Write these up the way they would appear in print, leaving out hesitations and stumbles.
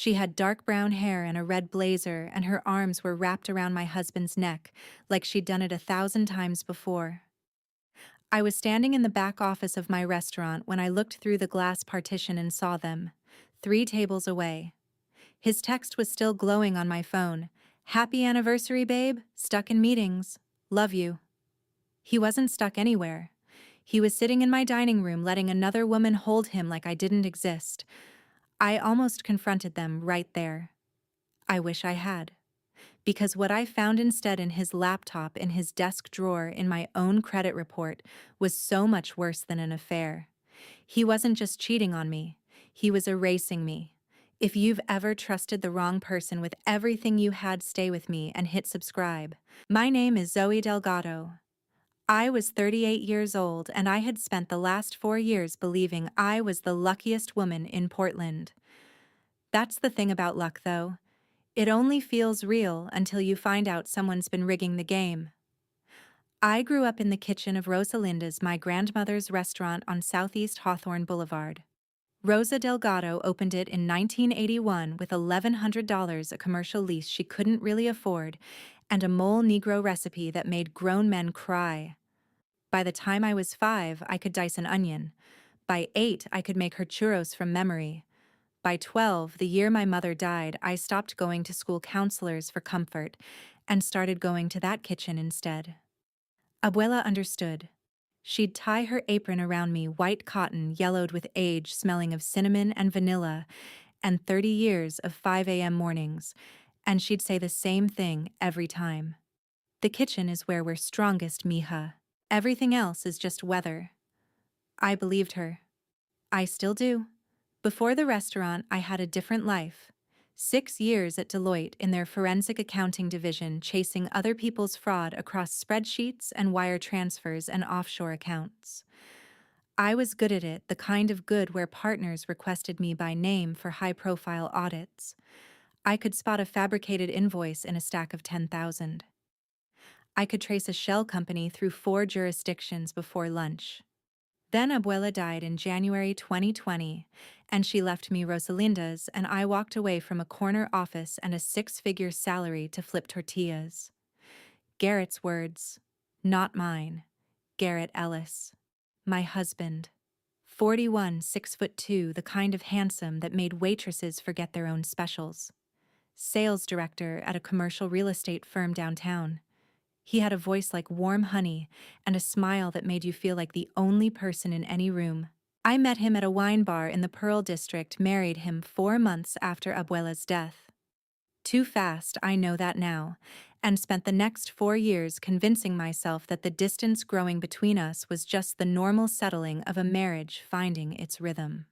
She had dark brown hair and a red blazer, and her arms were wrapped around my husband's neck, like she'd done it 1,000 times before. I was standing in the back office of my restaurant when I looked through the glass partition and saw them, 3 tables away. His text was still glowing on my phone. "Happy anniversary, babe. Stuck in meetings. Love you." He wasn't stuck anywhere. He was sitting in my dining room letting another woman hold him like I didn't exist. I almost confronted them right there. I wish I had. Because what I found instead in his laptop in his desk drawer in my own credit report was so much worse than an affair. He wasn't just cheating on me, he was erasing me. If you've ever trusted the wrong person with everything you had, stay with me and hit subscribe. My name is Zoe Delgado. I was 38 years old and I had spent the last 4 years believing I was the luckiest woman in Portland. That's the thing about luck, though. It only feels real until you find out someone's been rigging the game. I grew up in the kitchen of Rosalinda's, my grandmother's restaurant on Southeast Hawthorne Boulevard. Rosa Delgado opened it in 1981 with $1,100, a commercial lease she couldn't really afford, and a mole Negro recipe that made grown men cry. By the time I was 5, I could dice an onion. By 8, I could make her churros from memory. By 12, the year my mother died, I stopped going to school counselors for comfort and started going to that kitchen instead. Abuela understood. She'd tie her apron around me, white cotton yellowed with age, smelling of cinnamon and vanilla, and 30 years of 5 a.m. mornings, and she'd say the same thing every time. "The kitchen is where we're strongest, mija. Everything else is just weather." I believed her. I still do. Before the restaurant, I had a different life. 6 years at Deloitte in their forensic accounting division, chasing other people's fraud across spreadsheets and wire transfers and offshore accounts. I was good at it, the kind of good where partners requested me by name for high-profile audits. I could spot a fabricated invoice in a stack of 10,000. I could trace a shell company through 4 jurisdictions before lunch. Then Abuela died in January 2020, and she left me Rosalinda's, and I walked away from a corner office and a 6-figure salary to flip tortillas. Garrett's words, not mine. Garrett Ellis. My husband. 41, 6'2", the kind of handsome that made waitresses forget their own specials. Sales director at a commercial real estate firm downtown. He had a voice like warm honey and a smile that made you feel like the only person in any room. I met him at a wine bar in the Pearl District, married him 4 months after Abuela's death. Too fast, I know that now, and spent the next 4 years convincing myself that the distance growing between us was just the normal settling of a marriage finding its rhythm.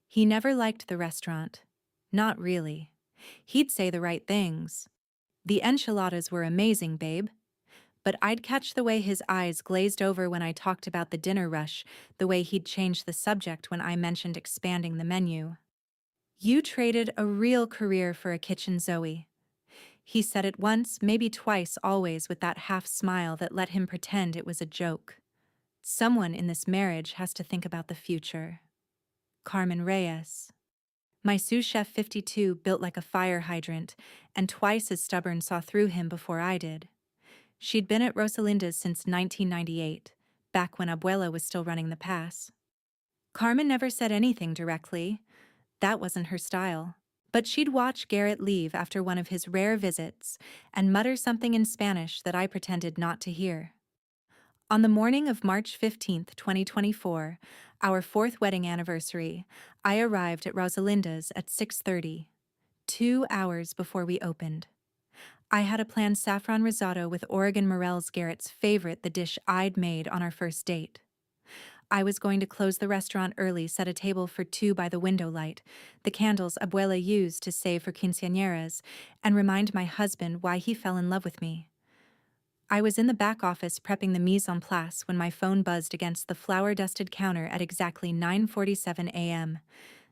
He never liked the restaurant. Not really. He'd say the right things. "The enchiladas were amazing, babe." But I'd catch the way his eyes glazed over when I talked about the dinner rush, the way he'd change the subject when I mentioned expanding the menu. "You traded a real career for a kitchen, Zoe." He said it once, maybe twice, always with that half smile that let him pretend it was a joke. Someone in this marriage has to think about the future. Carmen Reyes. My sous chef 52, built like a fire hydrant, and twice as stubborn, saw through him before I did. She'd been at Rosalinda's since 1998, back when Abuela was still running the pass. Carmen never said anything directly. That wasn't her style. But she'd watch Garrett leave after one of his rare visits and mutter something in Spanish that I pretended not to hear. On the morning of March 15th, 2024, our 4th wedding anniversary, I arrived at Rosalinda's at 6:30, 2 hours before we opened. I had a planned saffron risotto with Oregon morels, Garrett's favorite, the dish I'd made on our first date. I was going to close the restaurant early, set a table for 2 by the window light, the candles Abuela used to save for quinceañeras, and remind my husband why he fell in love with me. I was in the back office prepping the mise en place when my phone buzzed against the flour-dusted counter at exactly 9:47 a.m.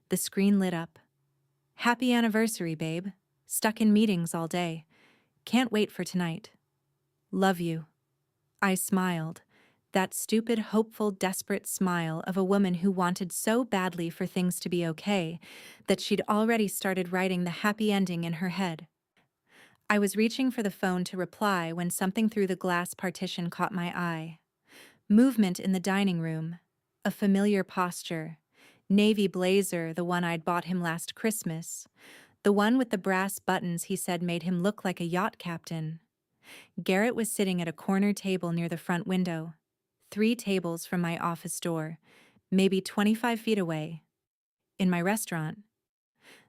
The screen lit up. "Happy anniversary, babe. Stuck in meetings all day. Can't wait for tonight. Love you." I smiled. That stupid, hopeful, desperate smile of a woman who wanted so badly for things to be okay that she'd already started writing the happy ending in her head. I was reaching for the phone to reply when something through the glass partition caught my eye. Movement in the dining room. A familiar posture. Navy blazer, the one I'd bought him last Christmas. The one with the brass buttons he said made him look like a yacht captain. Garrett was sitting at a corner table near the front window. 3 tables from my office door, maybe 25 feet away. In my restaurant.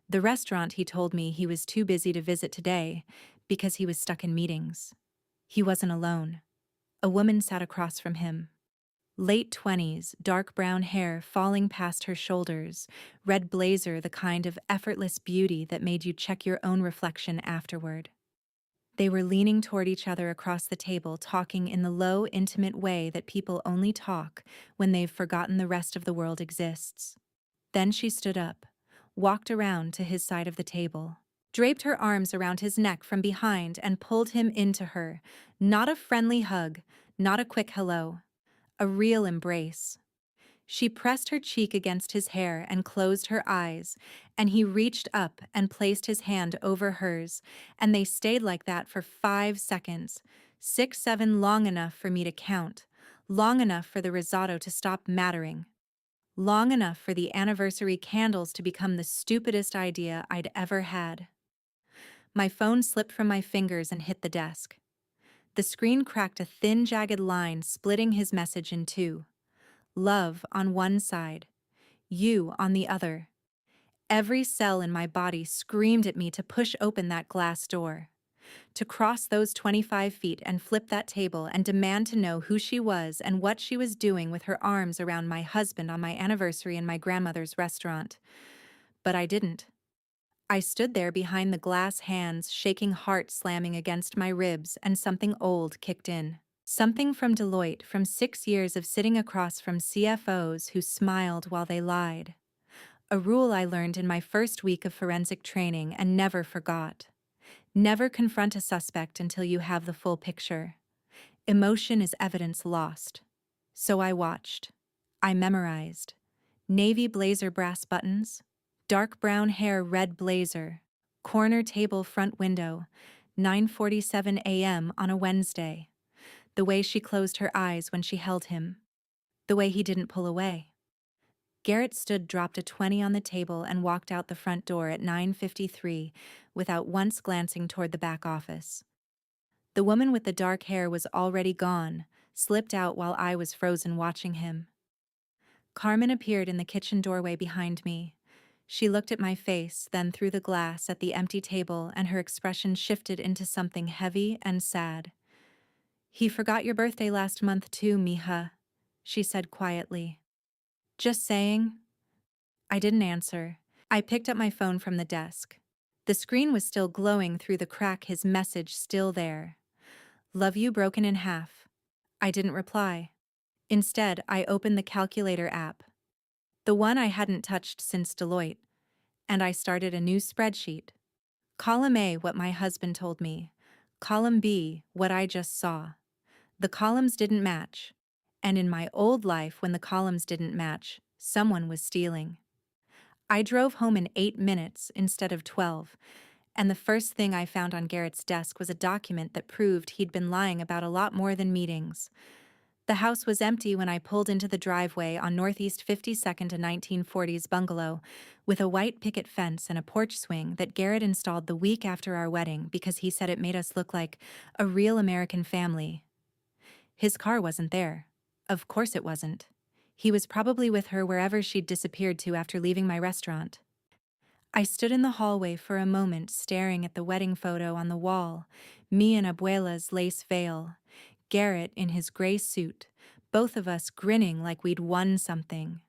The restaurant he told me he was too busy to visit today because he was stuck in meetings. He wasn't alone. A woman sat across from him. Late 20s, dark brown hair falling past her shoulders, red blazer, the kind of effortless beauty that made you check your own reflection afterward. They were leaning toward each other across the table, talking in the low, intimate way that people only talk when they've forgotten the rest of the world exists. Then she stood up, walked around to his side of the table, draped her arms around his neck from behind and pulled him into her. Not a friendly hug, not a quick hello. A real embrace. She pressed her cheek against his hair and closed her eyes, and he reached up and placed his hand over hers, and they stayed like that for 5 seconds, 6, 7, long enough for me to count, long enough for the risotto to stop mattering, long enough for the anniversary candles to become the stupidest idea I'd ever had. My phone slipped from my fingers and hit the desk. The screen cracked a thin, jagged line, splitting his message in two. Love on one side, you on the other. Every cell in my body screamed at me to push open that glass door, to cross those 25 feet and flip that table and demand to know who she was and what she was doing with her arms around my husband on my anniversary in my grandmother's restaurant. But I didn't. I stood there behind the glass hands, shaking, heart slamming against my ribs, and something old kicked in. Something from Deloitte, from 6 years of sitting across from CFOs who smiled while they lied. A rule I learned in my first week of forensic training and never forgot. Never confront a suspect until you have the full picture. Emotion is evidence lost. So I watched. I memorized. Navy blazer, brass buttons. Dark brown hair, red blazer. Corner table, front window. 9:47 a.m. on a Wednesday. The way she closed her eyes when she held him. The way he didn't pull away. Garrett stood, dropped a 20 on the table, and walked out the front door at 9:53 without once glancing toward the back office. The woman with the dark hair was already gone, slipped out while I was frozen watching him. Carmen appeared in the kitchen doorway behind me. She looked at my face, then through the glass at the empty table, and her expression shifted into something heavy and sad. "He forgot your birthday last month too, mija," she said quietly. "Just saying." I didn't answer. I picked up my phone from the desk. The screen was still glowing through the crack, his message still there. "Love you," broken in half. I didn't reply. Instead, I opened the calculator app. The one I hadn't touched since Deloitte. And I started a new spreadsheet. Column A, what my husband told me. Column B, what I just saw. The columns didn't match. And in my old life, when the columns didn't match, someone was stealing. I drove home in 8 minutes instead of 12, and the first thing I found on Garrett's desk was a document that proved he'd been lying about a lot more than meetings. The house was empty when I pulled into the driveway on Northeast 52nd, a 1940s bungalow, with a white picket fence and a porch swing that Garrett installed the week after our wedding because he said it made us look like a real American family. His car wasn't there. Of course it wasn't. He was probably with her wherever she'd disappeared to after leaving my restaurant. I stood in the hallway for a moment staring at the wedding photo on the wall, me in Abuela's lace veil, Garrett in his gray suit, both of us grinning like we'd won something.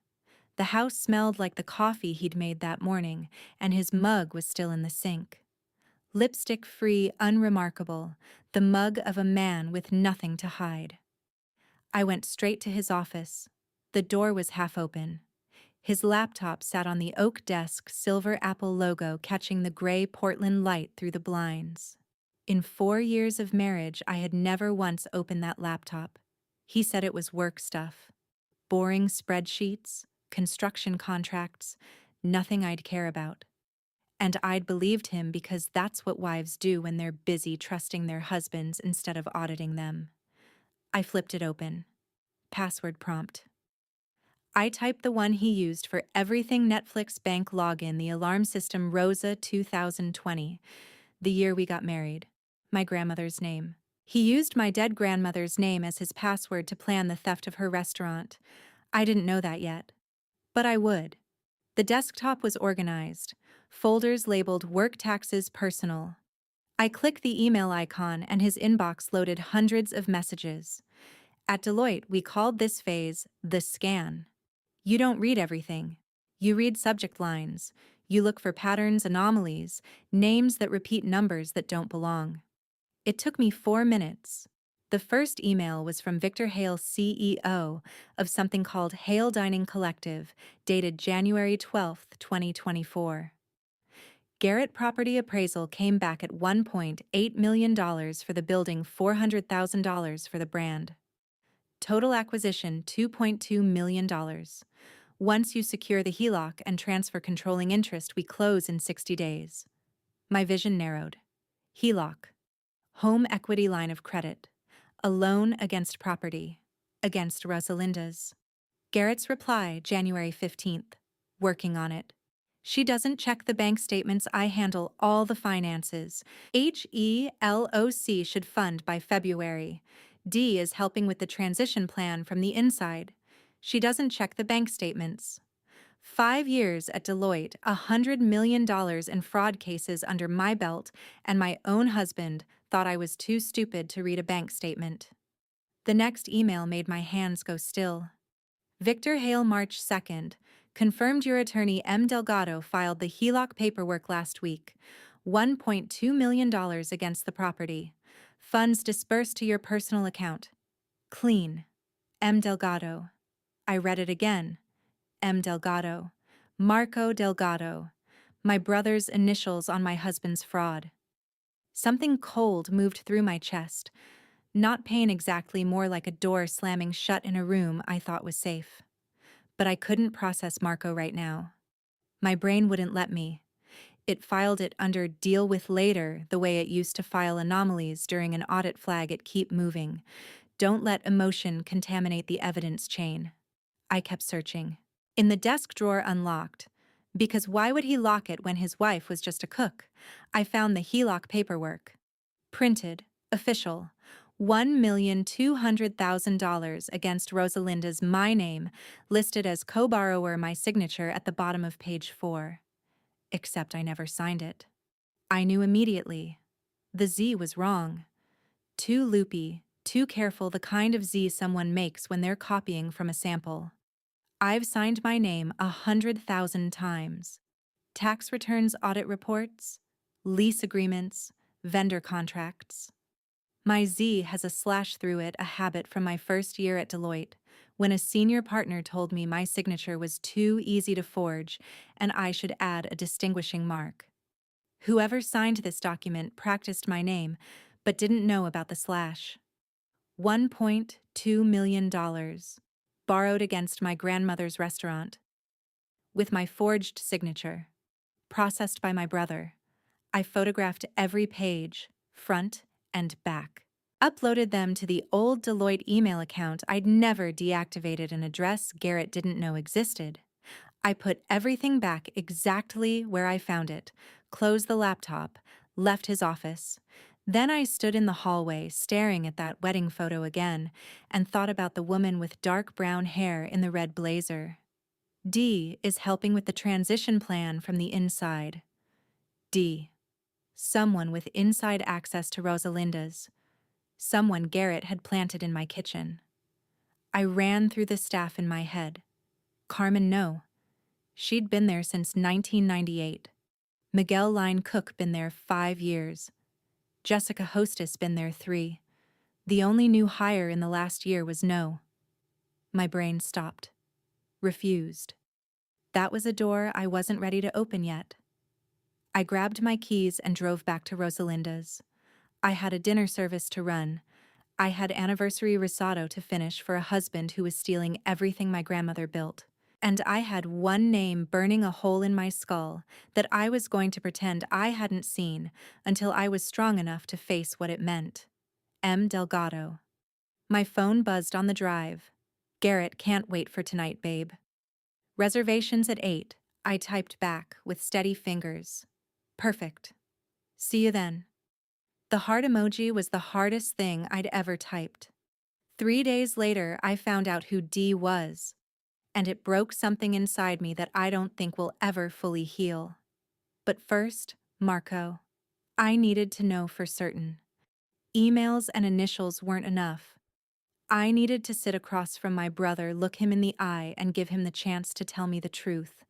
The house smelled like the coffee he'd made that morning, and his mug was still in the sink. Lipstick-free, unremarkable, the mug of a man with nothing to hide. I went straight to his office. The door was half open. His laptop sat on the oak desk, silver apple logo catching the gray Portland light through the blinds. In 4 years of marriage, I had never once opened that laptop. He said it was work stuff. Boring spreadsheets, construction contracts, nothing I'd care about. And I'd believed him because that's what wives do when they're busy trusting their husbands instead of auditing them. I flipped it open. Password prompt. I typed the one he used for everything Netflix bank login, the alarm system Rosa 2020, the year we got married. My grandmother's name. He used my dead grandmother's name as his password to plan the theft of her restaurant. I didn't know that yet. But I would. The desktop was organized. Folders labeled Work Taxes Personal. I clicked the email icon and his inbox loaded hundreds of messages. At Deloitte, we called this phase the scan. You don't read everything. You read subject lines. You look for patterns, anomalies, names that repeat numbers that don't belong. It took me 4 minutes. The first email was from Victor Hale, CEO of something called Hale Dining Collective, dated January 12, 2024. Garrett Property Appraisal came back at $1.8 million for the building, $400,000 for the brand. Total acquisition $2.2 million. Once you secure the HELOC and transfer controlling interest, we close in 60 days. My vision narrowed. HELOC. Home equity line of credit. A loan against property. Against Rosalinda's. Garrett's reply, January 15th. Working on it. She doesn't check the bank statements. I handle all the finances. HELOC should fund by February. D is helping with the transition plan from the inside. She doesn't check the bank statements. 5 years at Deloitte, $100 million in fraud cases under my belt, and my own husband thought I was too stupid to read a bank statement. The next email made my hands go still. Victor Hale, March 2nd. Confirmed your attorney M. Delgado filed the HELOC paperwork last week. $1.2 million against the property. Funds dispersed to your personal account. Clean. M. Delgado. I read it again. M. Delgado. Marco Delgado. My brother's initials on my husband's fraud. Something cold moved through my chest. Not pain exactly, more like a door slamming shut in a room I thought was safe. But I couldn't process Marco right now. My brain wouldn't let me. It filed it under deal with later, the way it used to file anomalies during an audit flag at Keep Moving. Don't let emotion contaminate the evidence chain. I kept searching. In the desk drawer unlocked. Because why would he lock it when his wife was just a cook? I found the HELOC paperwork. Printed. Official. $1,200,000 against Rosalinda's my name, listed as co-borrower, my signature at the bottom of page 4. Except I never signed it. I knew immediately. The Z was wrong. Too loopy, too careful, the kind of Z someone makes when they're copying from a sample. I've signed my name 100,000 times. Tax returns, audit reports, lease agreements, vendor contracts. My Z has a slash through it, a habit from my first year at Deloitte, when a senior partner told me my signature was too easy to forge and I should add a distinguishing mark. Whoever signed this document practiced my name, but didn't know about the slash. $1.2 million. Borrowed against my grandmother's restaurant. With my forged signature. Processed by my brother. I photographed every page, front and back. Uploaded them to the old Deloitte email account I'd never deactivated, an address Garrett didn't know existed. I put everything back exactly where I found it, closed the laptop, left his office. Then I stood in the hallway staring at that wedding photo again and thought about the woman with dark brown hair in the red blazer. D is helping with the transition plan from the inside. D. Someone with inside access to Rosalinda's. Someone Garrett had planted in my kitchen. I ran through the staff in my head. Carmen, no. She'd been there since 1998. Miguel line cook been there 5 years. Jessica hostess been there 3. The only new hire in the last year was no. My brain stopped. Refused. That was a door I wasn't ready to open yet. I grabbed my keys and drove back to Rosalinda's. I had a dinner service to run. I had anniversary risotto to finish for a husband who was stealing everything my grandmother built. And I had one name burning a hole in my skull that I was going to pretend I hadn't seen until I was strong enough to face what it meant. M. Delgado. My phone buzzed on the drive. Garrett can't wait for tonight, babe. Reservations at 8, I typed back with steady fingers. Perfect. See you then. The heart emoji was the hardest thing I'd ever typed. 3 days later, I found out who D was, and it broke something inside me that I don't think will ever fully heal. But first, Marco. I needed to know for certain. Emails and initials weren't enough. I needed to sit across from my brother, look him in the eye, and give him the chance to tell me the truth.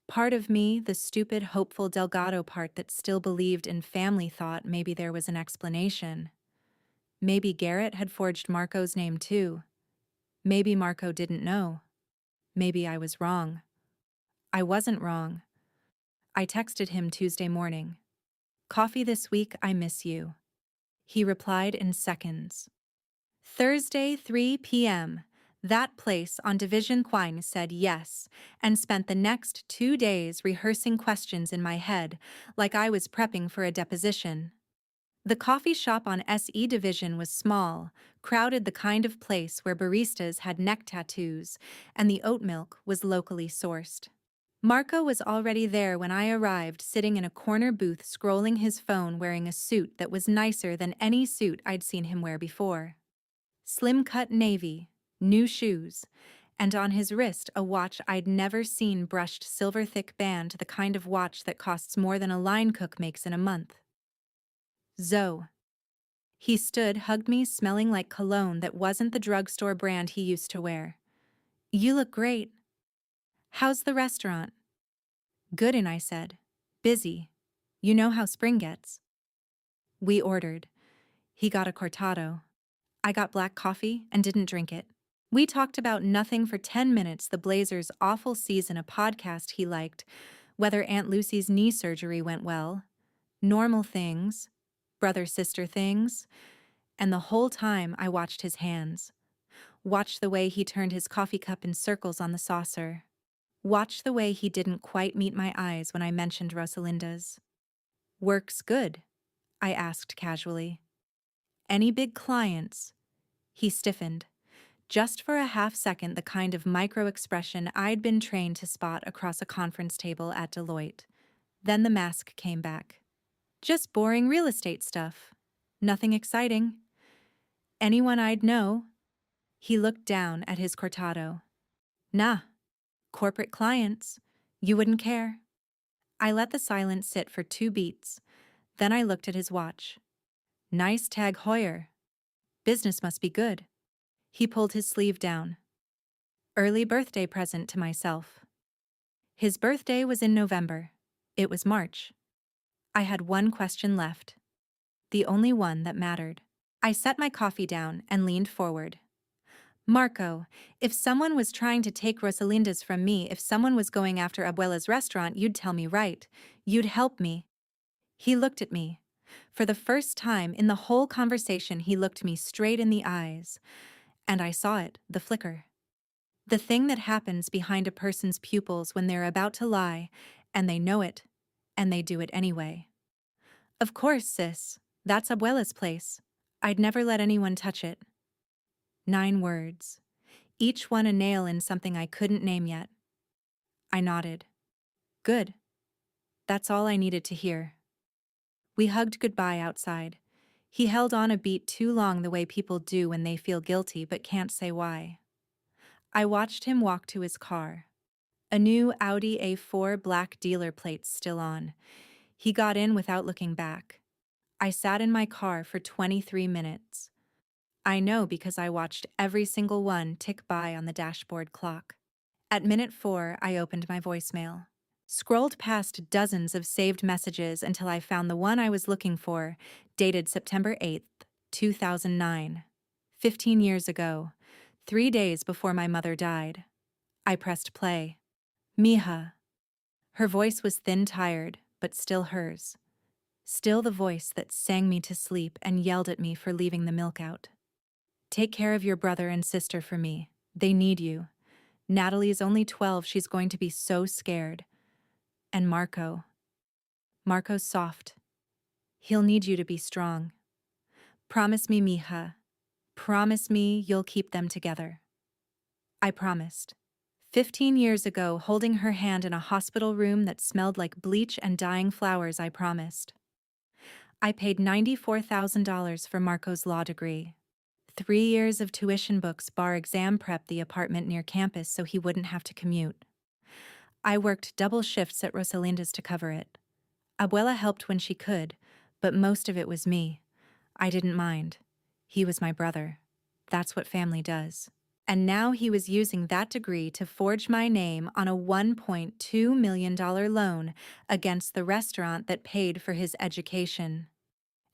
Part of me, the stupid, hopeful Delgado part that still believed in family, thought maybe there was an explanation. Maybe Garrett had forged Marco's name too. Maybe Marco didn't know. Maybe I was wrong. I wasn't wrong. I texted him Tuesday morning. Coffee this week, I miss you. He replied in seconds. Thursday, 3 p.m. That place on Division Quine said yes, and spent the next 2 days rehearsing questions in my head, like I was prepping for a deposition. The coffee shop on SE Division was small, crowded, the kind of place where baristas had neck tattoos, and the oat milk was locally sourced. Marco was already there when I arrived, sitting in a corner booth scrolling his phone, wearing a suit that was nicer than any suit I'd seen him wear before. Slim-cut navy, new shoes, and on his wrist a watch I'd never seen, brushed silver thick band, the kind of watch that costs more than a line cook makes in a month. Zoe. He stood, hugged me, smelling like cologne that wasn't the drugstore brand he used to wear. You look great. How's the restaurant? Good, and I said. Busy. You know how spring gets. We ordered. He got a cortado. I got black coffee and didn't drink it. We talked about nothing for 10 minutes, the Blazers' awful season, a podcast he liked, whether Aunt Lucy's knee surgery went well, normal things, brother-sister things, and the whole time I watched his hands. Watched the way he turned his coffee cup in circles on the saucer. Watched the way he didn't quite meet my eyes when I mentioned Rosalinda's. Work's good? I asked casually. Any big clients? He stiffened. Just for a half second, the kind of micro-expression I'd been trained to spot across a conference table at Deloitte. Then the mask came back. Just boring real estate stuff. Nothing exciting. Anyone I'd know? He looked down at his cortado. Nah. Corporate clients. You wouldn't care. I let the silence sit for 2 beats. Then I looked at his watch. Nice Tag Heuer. Business must be good. He pulled his sleeve down. Early birthday present to myself. His birthday was in November. It was March. I had one question left. The only one that mattered. I set my coffee down and leaned forward. Marco, if someone was trying to take Rosalinda's from me, if someone was going after Abuela's restaurant, you'd tell me, right? You'd help me. He looked at me. For the first time in the whole conversation, he looked me straight in the eyes. And I saw it, the flicker. The thing that happens behind a person's pupils when they're about to lie, and they know it, and they do it anyway. Of course, sis. That's Abuela's place. I'd never let anyone touch it. 9 words. Each one a nail in something I couldn't name yet. I nodded. Good. That's all I needed to hear. We hugged goodbye outside. He held on a beat too long, the way people do when they feel guilty but can't say why. I watched him walk to his car. A new Audi A4, black, dealer plates still on. He got in without looking back. I sat in my car for 23 minutes. I know because I watched every single one tick by on the dashboard clock. At minute 4, I opened my voicemail. Scrolled past dozens of saved messages until I found the one I was looking for, dated September 8th, 2009. 15 years ago, 3 days before my mother died. I pressed play. Mija. Her voice was thin, tired, but still hers. Still the voice that sang me to sleep and yelled at me for leaving the milk out. Take care of your brother and sister for me. They need you. Natalie is only 12, she's going to be so scared. And Marco. Marco's soft. He'll need you to be strong. Promise me, mija. Promise me you'll keep them together. I promised. 15 years ago, holding her hand in a hospital room that smelled like bleach and dying flowers, I promised. I paid $94,000 for Marco's law degree. 3 years of tuition books bar exam prep, the apartment near campus so he wouldn't have to commute. I worked double shifts at Rosalinda's to cover it. Abuela helped when she could, but most of it was me. I didn't mind. He was my brother. That's what family does. And now he was using that degree to forge my name on a $1.2 million loan against the restaurant that paid for his education.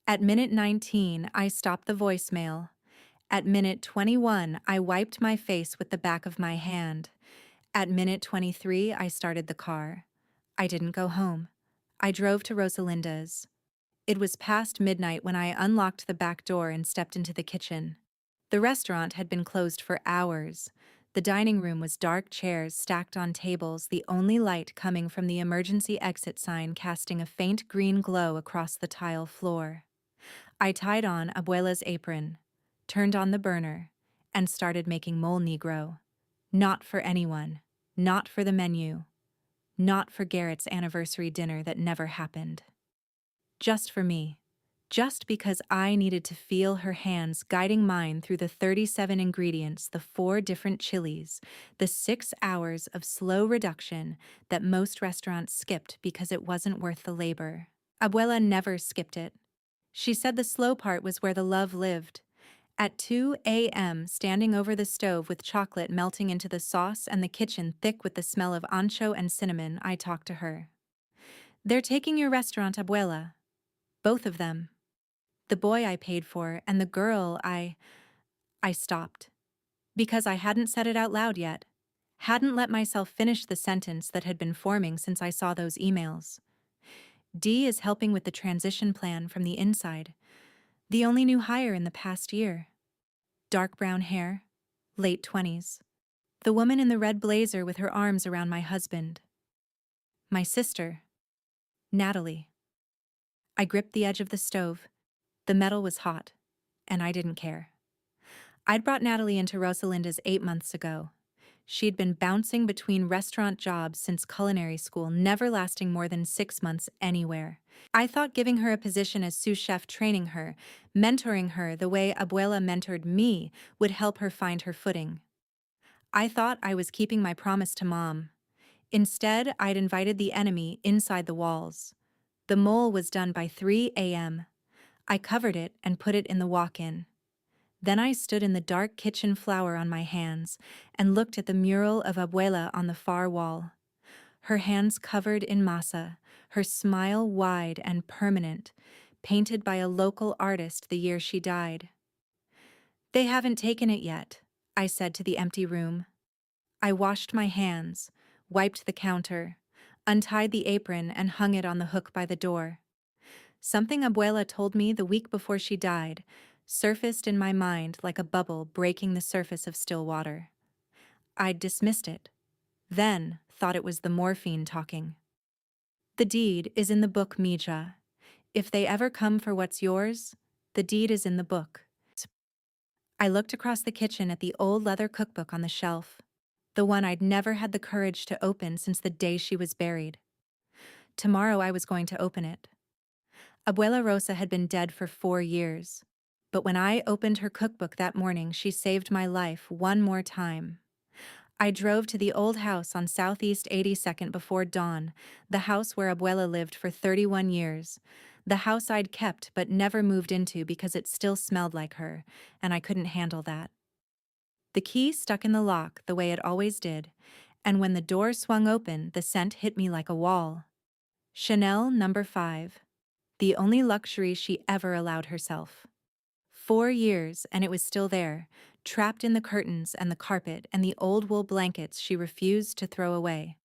At minute 19, I stopped the voicemail. At minute 21, I wiped my face with the back of my hand. At minute 23, I started the car. I didn't go home. I drove to Rosalinda's. It was past midnight when I unlocked the back door and stepped into the kitchen. The restaurant had been closed for hours. The dining room was dark chairs stacked on tables, the only light coming from the emergency exit sign casting a faint green glow across the tile floor. I tied on Abuela's apron, turned on the burner, and started making mole negro. Not for anyone, not for the menu, not for Garrett's anniversary dinner that never happened. Just for me. Just because I needed to feel her hands guiding mine through the 37 ingredients, the 4 different chilies, the 6 hours of slow reduction that most restaurants skipped because it wasn't worth the labor. Abuela never skipped it. She said the slow part was where the love lived. At 2 a.m., standing over the stove with chocolate melting into the sauce and the kitchen thick with the smell of ancho and cinnamon, I talked to her. They're taking your restaurant, Abuela. Both of them. The boy I paid for and the girl I stopped. Because I hadn't said it out loud yet. Hadn't let myself finish the sentence that had been forming since I saw those emails. Dee is helping with the transition plan from the inside. The only new hire in the past year. Dark brown hair, late 20s. The woman in the red blazer with her arms around my husband. My sister, Natalie. I gripped the edge of the stove. The metal was hot, and I didn't care. I'd brought Natalie into Rosalinda's 8 months ago. She'd been bouncing between restaurant jobs since culinary school, never lasting more than 6 months anywhere. I thought giving her a position as sous chef, training her, mentoring her the way Abuela mentored me, would help her find her footing. I thought I was keeping my promise to Mom. Instead, I'd invited the enemy inside the walls. The mole was done by 3 a.m. I covered it and put it in the walk-in. Then I stood in the dark kitchen flour on my hands and looked at the mural of Abuela on the far wall. Her hands covered in masa, her smile wide and permanent, painted by a local artist the year she died. They haven't taken it yet, I said to the empty room. I washed my hands, wiped the counter, untied the apron and hung it on the hook by the door. Something Abuela told me the week before she died surfaced in my mind like a bubble breaking the surface of still water. I'd dismissed it, then thought it was the morphine talking. The deed is in the book, Mija. If they ever come for what's yours, the deed is in the book. I looked across the kitchen at the old leather cookbook on the shelf, the one I'd never had the courage to open since the day she was buried. Tomorrow I was going to open it. Abuela Rosa had been dead for 4 years, but when I opened her cookbook that morning, she saved my life one more time. I drove to the old house on Southeast 82nd before dawn, the house where Abuela lived for 31 years, the house I'd kept but never moved into because it still smelled like her, and I couldn't handle that. The key stuck in the lock the way it always did, and when the door swung open, the scent hit me like a wall. Chanel No. 5. The only luxury she ever allowed herself. 4 years, and it was still there, trapped in the curtains and the carpet and the old wool blankets she refused to throw away.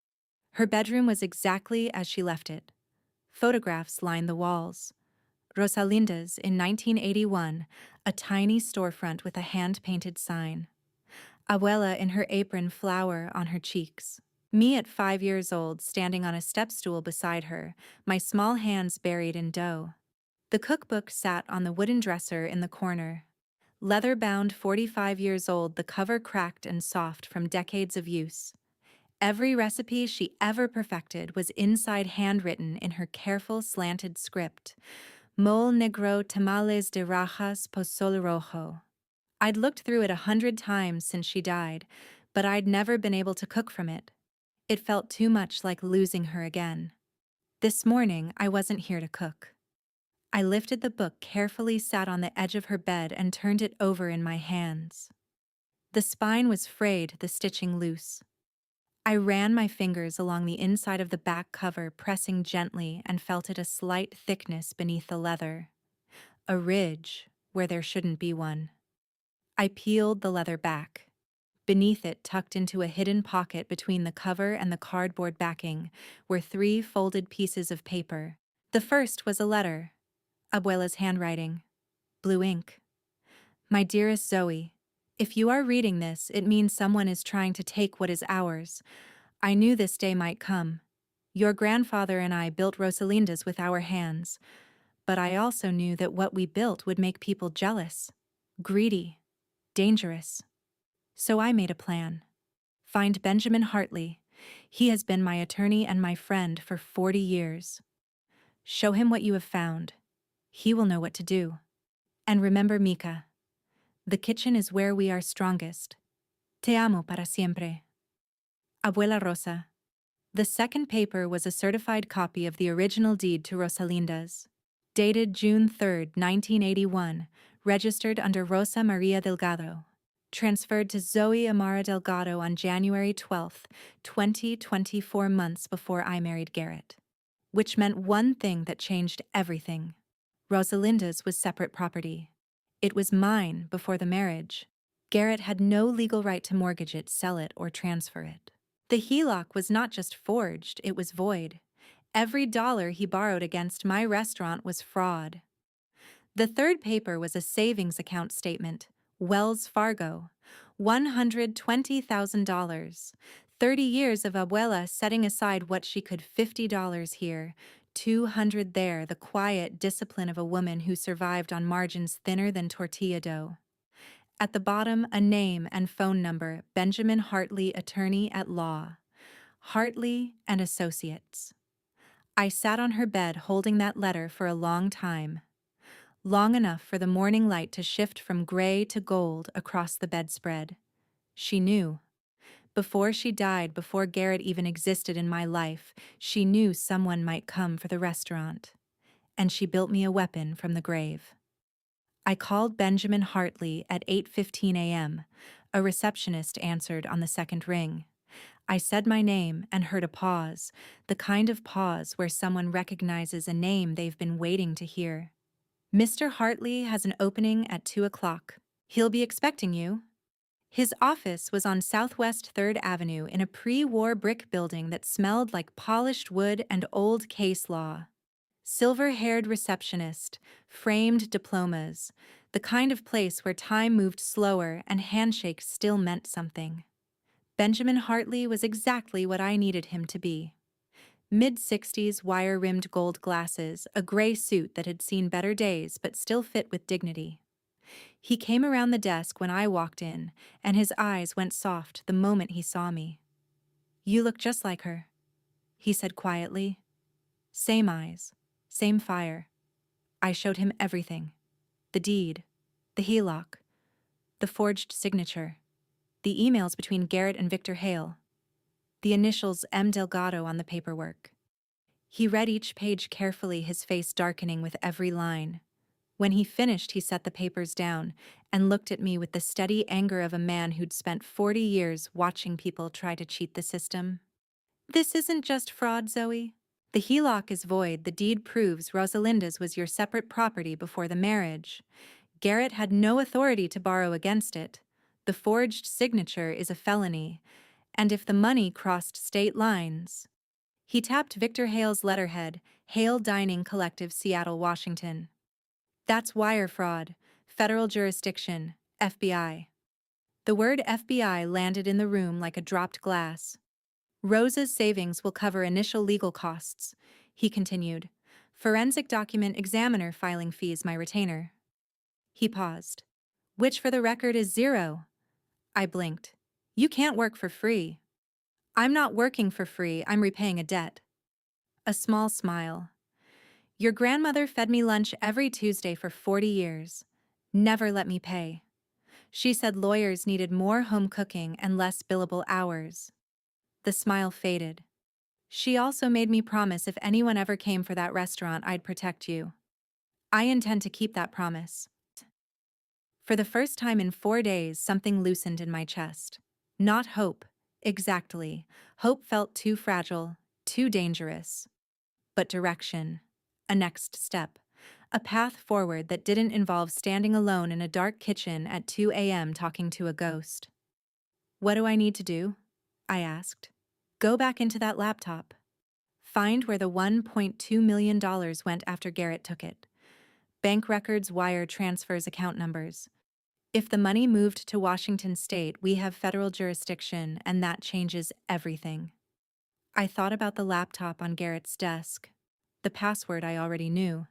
Her bedroom was exactly as she left it. Photographs lined the walls. Rosalinda's in 1981, a tiny storefront with a hand-painted sign. Abuela in her apron, flour on her cheeks. Me at 5 years old, standing on a step stool beside her, my small hands buried in dough. The cookbook sat on the wooden dresser in the corner. Leather-bound, 45 years old, the cover cracked and soft from decades of use. Every recipe she ever perfected was inside handwritten in her careful slanted script. Mole negro tamales de rajas pozole rojo. I'd looked through it 100 times since she died, but I'd never been able to cook from it. It felt too much like losing her again. This morning, I wasn't here to cook. I lifted the book carefully, sat on the edge of her bed, and turned it over in my hands. The spine was frayed, the stitching loose. I ran my fingers along the inside of the back cover, pressing gently, and felt it a slight thickness beneath the leather. A ridge where there shouldn't be one. I peeled the leather back. Beneath it, tucked into a hidden pocket between the cover and the cardboard backing, were 3 folded pieces of paper. The first was a letter. Abuela's handwriting. Blue ink. My dearest Zoe, if you are reading this, it means someone is trying to take what is ours. I knew this day might come. Your grandfather and I built Rosalinda's with our hands, but I also knew that what we built would make people jealous, greedy, dangerous. So I made a plan. Find Benjamin Hartley. He has been my attorney and my friend for 40 years. Show him what you have found. He will know what to do. And remember Mika. The kitchen is where we are strongest. Te amo para siempre. Abuela Rosa. The second paper was a certified copy of the original deed to Rosalinda's. Dated June 3, 1981, registered under Rosa Maria Delgado. Transferred to Zoe Amara Delgado on January 12, 2024, months before I married Garrett. Which meant one thing that changed everything. Rosalinda's was separate property. It was mine before the marriage. Garrett had no legal right to mortgage it, sell it, or transfer it. The HELOC was not just forged, it was void. Every dollar he borrowed against my restaurant was fraud. The third paper was a savings account statement. Wells Fargo, $120,000. 30 years of Abuela setting aside what she could, $50 here, $200 there, the quiet discipline of a woman who survived on margins thinner than tortilla dough. At the bottom, a name and phone number, Benjamin Hartley, attorney at law. Hartley and Associates. I sat on her bed holding that letter for a long time. Long enough for the morning light to shift from gray to gold across the bedspread. She knew. Before she died, before Garrett even existed in my life, she knew someone might come for the restaurant. And she built me a weapon from the grave. I called Benjamin Hartley at 8:15 a.m. A receptionist answered on the second ring. I said my name and heard a pause, the kind of pause where someone recognizes a name they've been waiting to hear. Mr. Hartley has an opening at 2 o'clock. He'll be expecting you. His office was on Southwest 3rd Avenue in a pre-war brick building that smelled like polished wood and old case law. Silver-haired receptionist, framed diplomas, the kind of place where time moved slower and handshakes still meant something. Benjamin Hartley was exactly what I needed him to be. Mid-60s, wire-rimmed gold glasses, a gray suit that had seen better days but still fit with dignity. He came around the desk when I walked in, and his eyes went soft the moment he saw me. "You look just like her," he said quietly. Same eyes, same fire. I showed him everything. The deed, the HELOC, the forged signature, the emails between Garrett and Victor Hale, the initials M. Delgado on the paperwork. He read each page carefully, his face darkening with every line. When he finished, he set the papers down and looked at me with the steady anger of a man who'd spent 40 years watching people try to cheat the system. "This isn't just fraud, Zoe. The HELOC is void. The deed proves Rosalinda's was your separate property before the marriage. Garrett had no authority to borrow against it. The forged signature is a felony, and if the money crossed state lines..." He tapped Victor Hale's letterhead, Hale Dining Collective, Seattle, Washington. That's wire fraud. Federal jurisdiction. FBI. The word FBI landed in the room like a dropped glass. Rosa's savings will cover initial legal costs, he continued. Forensic document examiner filing fees, my retainer. He paused. Which for the record is zero. I blinked. You can't work for free. I'm not working for free, I'm repaying a debt. A small smile. Your grandmother fed me lunch every Tuesday for 40 years. Never let me pay. She said lawyers needed more home cooking and less billable hours. The smile faded. She also made me promise if anyone ever came for that restaurant, I'd protect you. I intend to keep that promise. For the first time in 4 days, something loosened in my chest. Not hope. Exactly. Hope felt too fragile, too dangerous. But direction. A next step. A path forward that didn't involve standing alone in a dark kitchen at 2 a.m. talking to a ghost. What do I need to do? I asked. Go back into that laptop. Find where the $1.2 million went after Garrett took it. Bank records, wire transfers, account numbers. If the money moved to Washington state, we have federal jurisdiction, and that changes everything. I thought about the laptop on Garrett's desk. The password I already knew.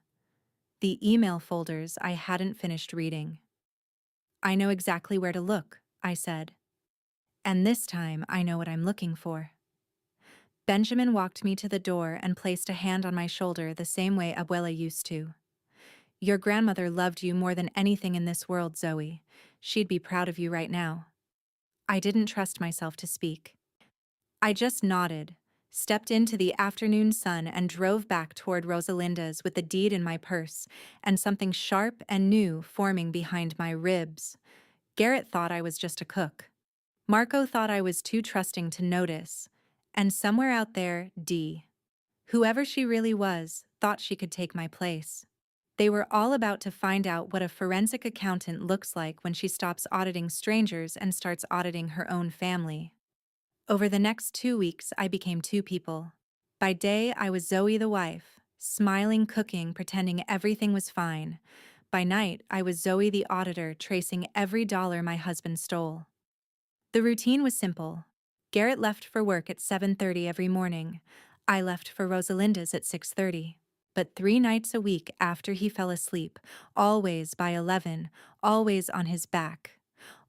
The email folders I hadn't finished reading. I know exactly where to look, I said. And this time I know what I'm looking for. Benjamin walked me to the door and placed a hand on my shoulder the same way Abuela used to. Your grandmother loved you more than anything in this world, Zoe. She'd be proud of you right now. I didn't trust myself to speak. I just nodded, stepped into the afternoon sun and drove back toward Rosalinda's with the deed in my purse and something sharp and new forming behind my ribs. Garrett thought I was just a cook. Marco thought I was too trusting to notice. And somewhere out there, Dee, whoever she really was, thought she could take my place. They were all about to find out what a forensic accountant looks like when she stops auditing strangers and starts auditing her own family. Over the next 2 weeks, I became two people. By day, I was Zoe the wife, smiling, cooking, pretending everything was fine. By night, I was Zoe the auditor, tracing every dollar my husband stole. The routine was simple. Garrett left for work at 7:30 every morning. I left for Rosalinda's at 6:30. But 3 nights a week after he fell asleep, always by 11, always on his back,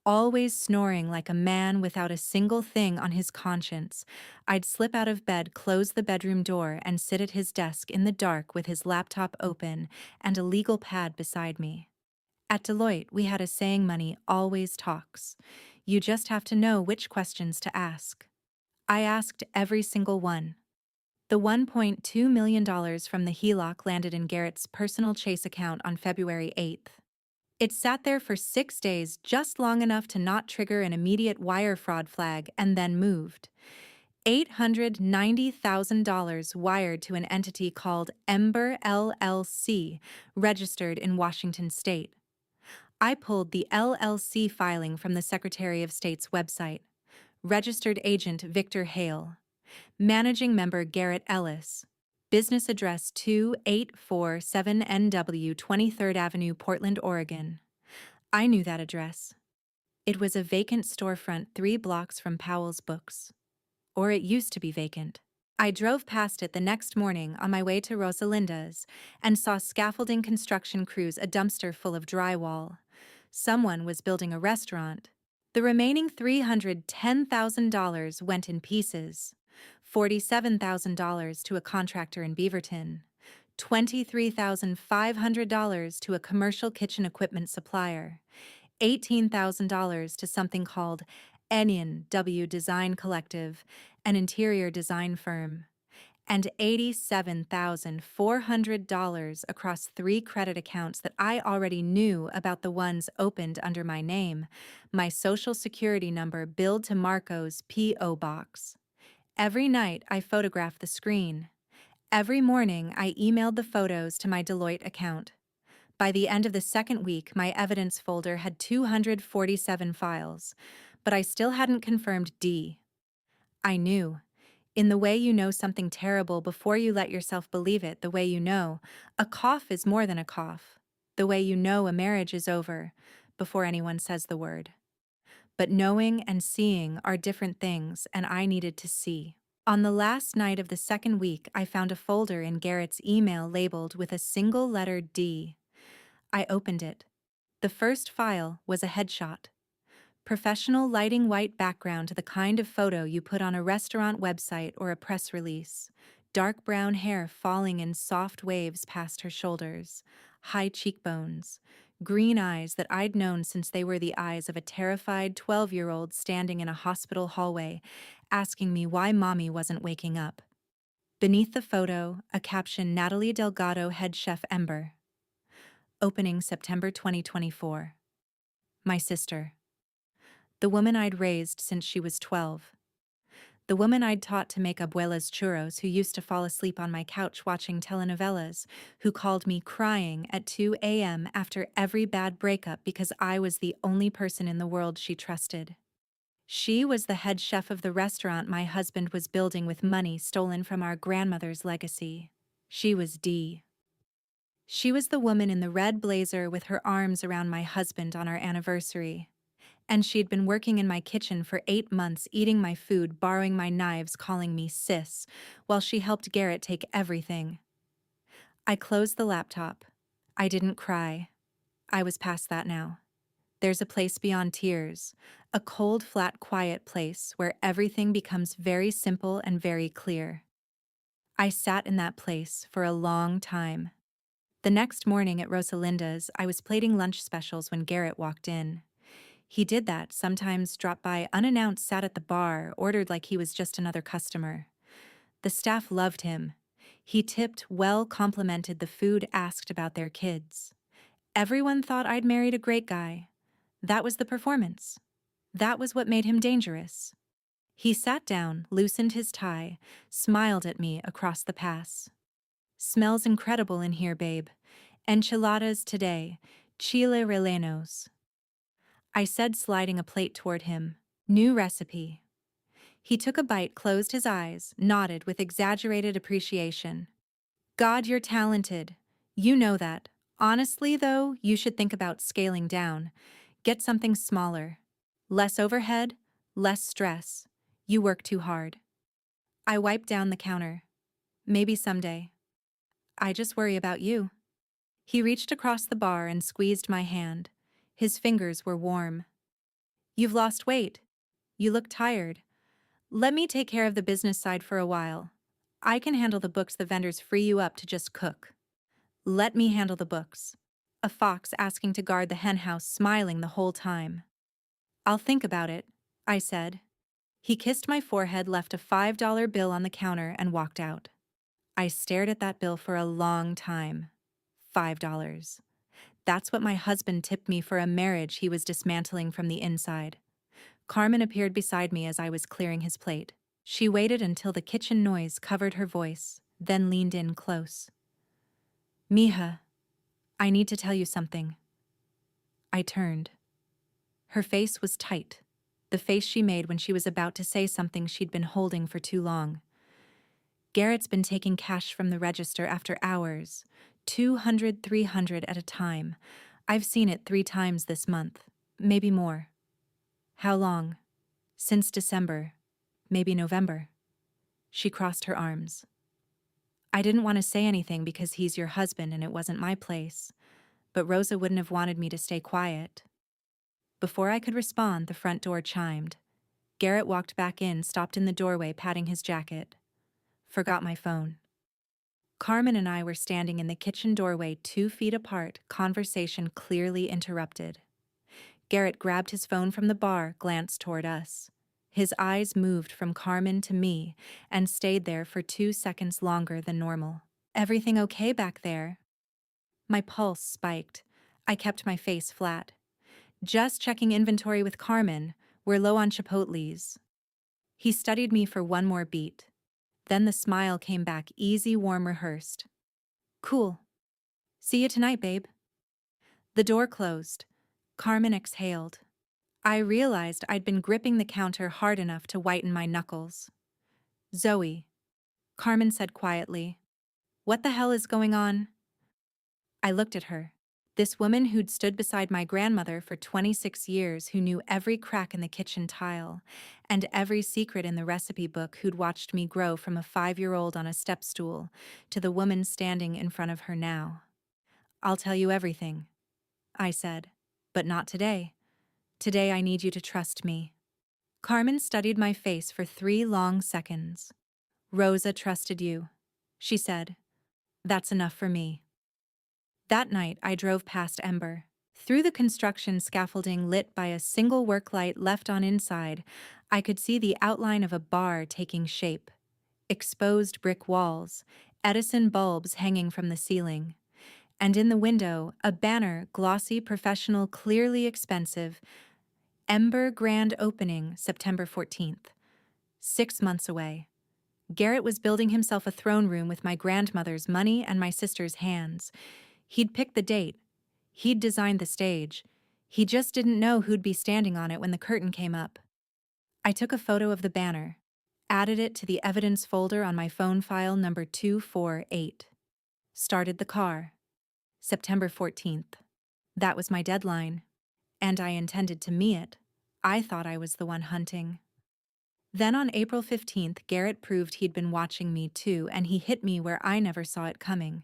always snoring like a man without a single thing on his conscience, I'd slip out of bed, close the bedroom door, and sit at his desk in the dark with his laptop open and a legal pad beside me. At Deloitte, we had a saying, money always talks. You just have to know which questions to ask. I asked every single one. The $1.2 million from the HELOC landed in Garrett's personal Chase account on February 8th. It sat there for 6 days, just long enough to not trigger an immediate wire fraud flag, and then moved. $890,000 wired to an entity called Ember LLC, registered in Washington state. I pulled the LLC filing from the Secretary of State's website. Registered agent Victor Hale. Managing member Garrett Ellis. Business address 2847 NW 23rd Avenue, Portland, Oregon. I knew that address. It was a vacant storefront 3 blocks from Powell's Books. Or it used to be vacant. I drove past it the next morning on my way to Rosalinda's and saw scaffolding construction crews, a dumpster full of drywall. Someone was building a restaurant. The remaining $310,000 went in pieces. $47,000 to a contractor in Beaverton. $23,500 to a commercial kitchen equipment supplier. $18,000 to something called Enion W Design Collective, an interior design firm, and $87,400 across 3 credit accounts that I already knew about, the ones opened under my name, my social security number billed to Marco's P.O. box. Every night I photographed the screen. Every morning I emailed the photos to my Deloitte account. By the end of the second week, my evidence folder had 247 files, but I still hadn't confirmed D. I knew. In the way you know something terrible before you let yourself believe it, the way you know, a cough is more than a cough. The way you know a marriage is over before anyone says the word. But knowing and seeing are different things, and I needed to see. On the last night of the second week, I found a folder in Garrett's email labeled with a single letter D. I opened it. The first file was a headshot. Professional lighting, white background, the kind of photo you put on a restaurant website or a press release. Dark brown hair falling in soft waves past her shoulders. High cheekbones. Green eyes that I'd known since they were the eyes of a terrified 12-year-old standing in a hospital hallway, asking me why mommy wasn't waking up. Beneath the photo, a caption: Natalie Delgado, head chef Ember. Opening September 2024. My sister. The woman I'd raised since she was 12. The woman I'd taught to make abuela's churros, who used to fall asleep on my couch watching telenovelas, who called me crying at 2 a.m. after every bad breakup because I was the only person in the world she trusted. She was the head chef of the restaurant my husband was building with money stolen from our grandmother's legacy. She was D. She was the woman in the red blazer with her arms around my husband on our anniversary. And she'd been working in my kitchen for 8 months, eating my food, borrowing my knives, calling me sis, while she helped Garrett take everything. I closed the laptop. I didn't cry. I was past that now. There's a place beyond tears, a cold, flat, quiet place where everything becomes very simple and very clear. I sat in that place for a long time. The next morning at Rosalinda's, I was plating lunch specials when Garrett walked in. He did that, sometimes dropped by unannounced, sat at the bar, ordered like he was just another customer. The staff loved him. He tipped well, complimented the food, asked about their kids. Everyone thought I'd married a great guy. That was the performance. That was what made him dangerous. He sat down, loosened his tie, smiled at me across the pass. Smells incredible in here, babe. Enchiladas today, chile rellenos. I said, sliding a plate toward him. New recipe. He took a bite, closed his eyes, nodded with exaggerated appreciation. God, you're talented. You know that. Honestly, though, you should think about scaling down. Get something smaller. Less overhead, less stress. You work too hard. I wiped down the counter. Maybe someday. I just worry about you. He reached across the bar and squeezed my hand. His fingers were warm. You've lost weight. You look tired. Let me take care of the business side for a while. I can handle the books. The vendors free you up to just cook. Let me handle the books. A fox asking to guard the henhouse, smiling the whole time. I'll think about it, I said. He kissed my forehead, left a $5 bill on the counter, and walked out. I stared at that bill for a long time. $5. That's what my husband tipped me for a marriage he was dismantling from the inside. Carmen appeared beside me as I was clearing his plate. She waited until the kitchen noise covered her voice, then leaned in close. Mija, I need to tell you something. I turned. Her face was tight, the face she made when she was about to say something she'd been holding for too long. Garrett's been taking cash from the register after hours, 200, 300 at a time. I've seen it 3 times this month, maybe more. How long? Since December, maybe November. She crossed her arms. I didn't want to say anything because he's your husband and it wasn't my place, but Rosa wouldn't have wanted me to stay quiet. Before I could respond, the front door chimed. Garrett walked back in, stopped in the doorway, patting his jacket. Forgot my phone. Carmen and I were standing in the kitchen doorway 2 feet apart, conversation clearly interrupted. Garrett grabbed his phone from the bar, glanced toward us. His eyes moved from Carmen to me and stayed there for 2 seconds longer than normal. Everything okay back there? My pulse spiked. I kept my face flat. Just checking inventory with Carmen. We're low on chipotles. He studied me for 1 more beat. Then the smile came back, easy, warm, rehearsed. Cool. See you tonight, babe. The door closed. Carmen exhaled. I realized I'd been gripping the counter hard enough to whiten my knuckles. Zoe, Carmen said quietly. What the hell is going on? I looked at her. This woman who'd stood beside my grandmother for 26 years, who knew every crack in the kitchen tile and every secret in the recipe book, who'd watched me grow from a 5-year-old on a step stool to the woman standing in front of her now. "I'll tell you everything," I said. "But not today. Today I need you to trust me." Carmen studied my face for 3 long seconds. "Rosa trusted you," she said. "That's enough for me." That night, I drove past Ember. Through the construction scaffolding lit by a single work light left on inside, I could see the outline of a bar taking shape. Exposed brick walls, Edison bulbs hanging from the ceiling, and in the window, a banner, glossy, professional, clearly expensive. Ember Grand Opening, September 14th. 6 months away. Garrett was building himself a throne room with my grandmother's money and my sister's hands. He'd picked the date. He'd designed the stage. He just didn't know who'd be standing on it when the curtain came up. I took a photo of the banner, added it to the evidence folder on my phone file number 248. Started the car. September 14th. That was my deadline. And I intended to meet it. I thought I was the one hunting. Then on April 15th, Garrett proved he'd been watching me too, and he hit me where I never saw it coming.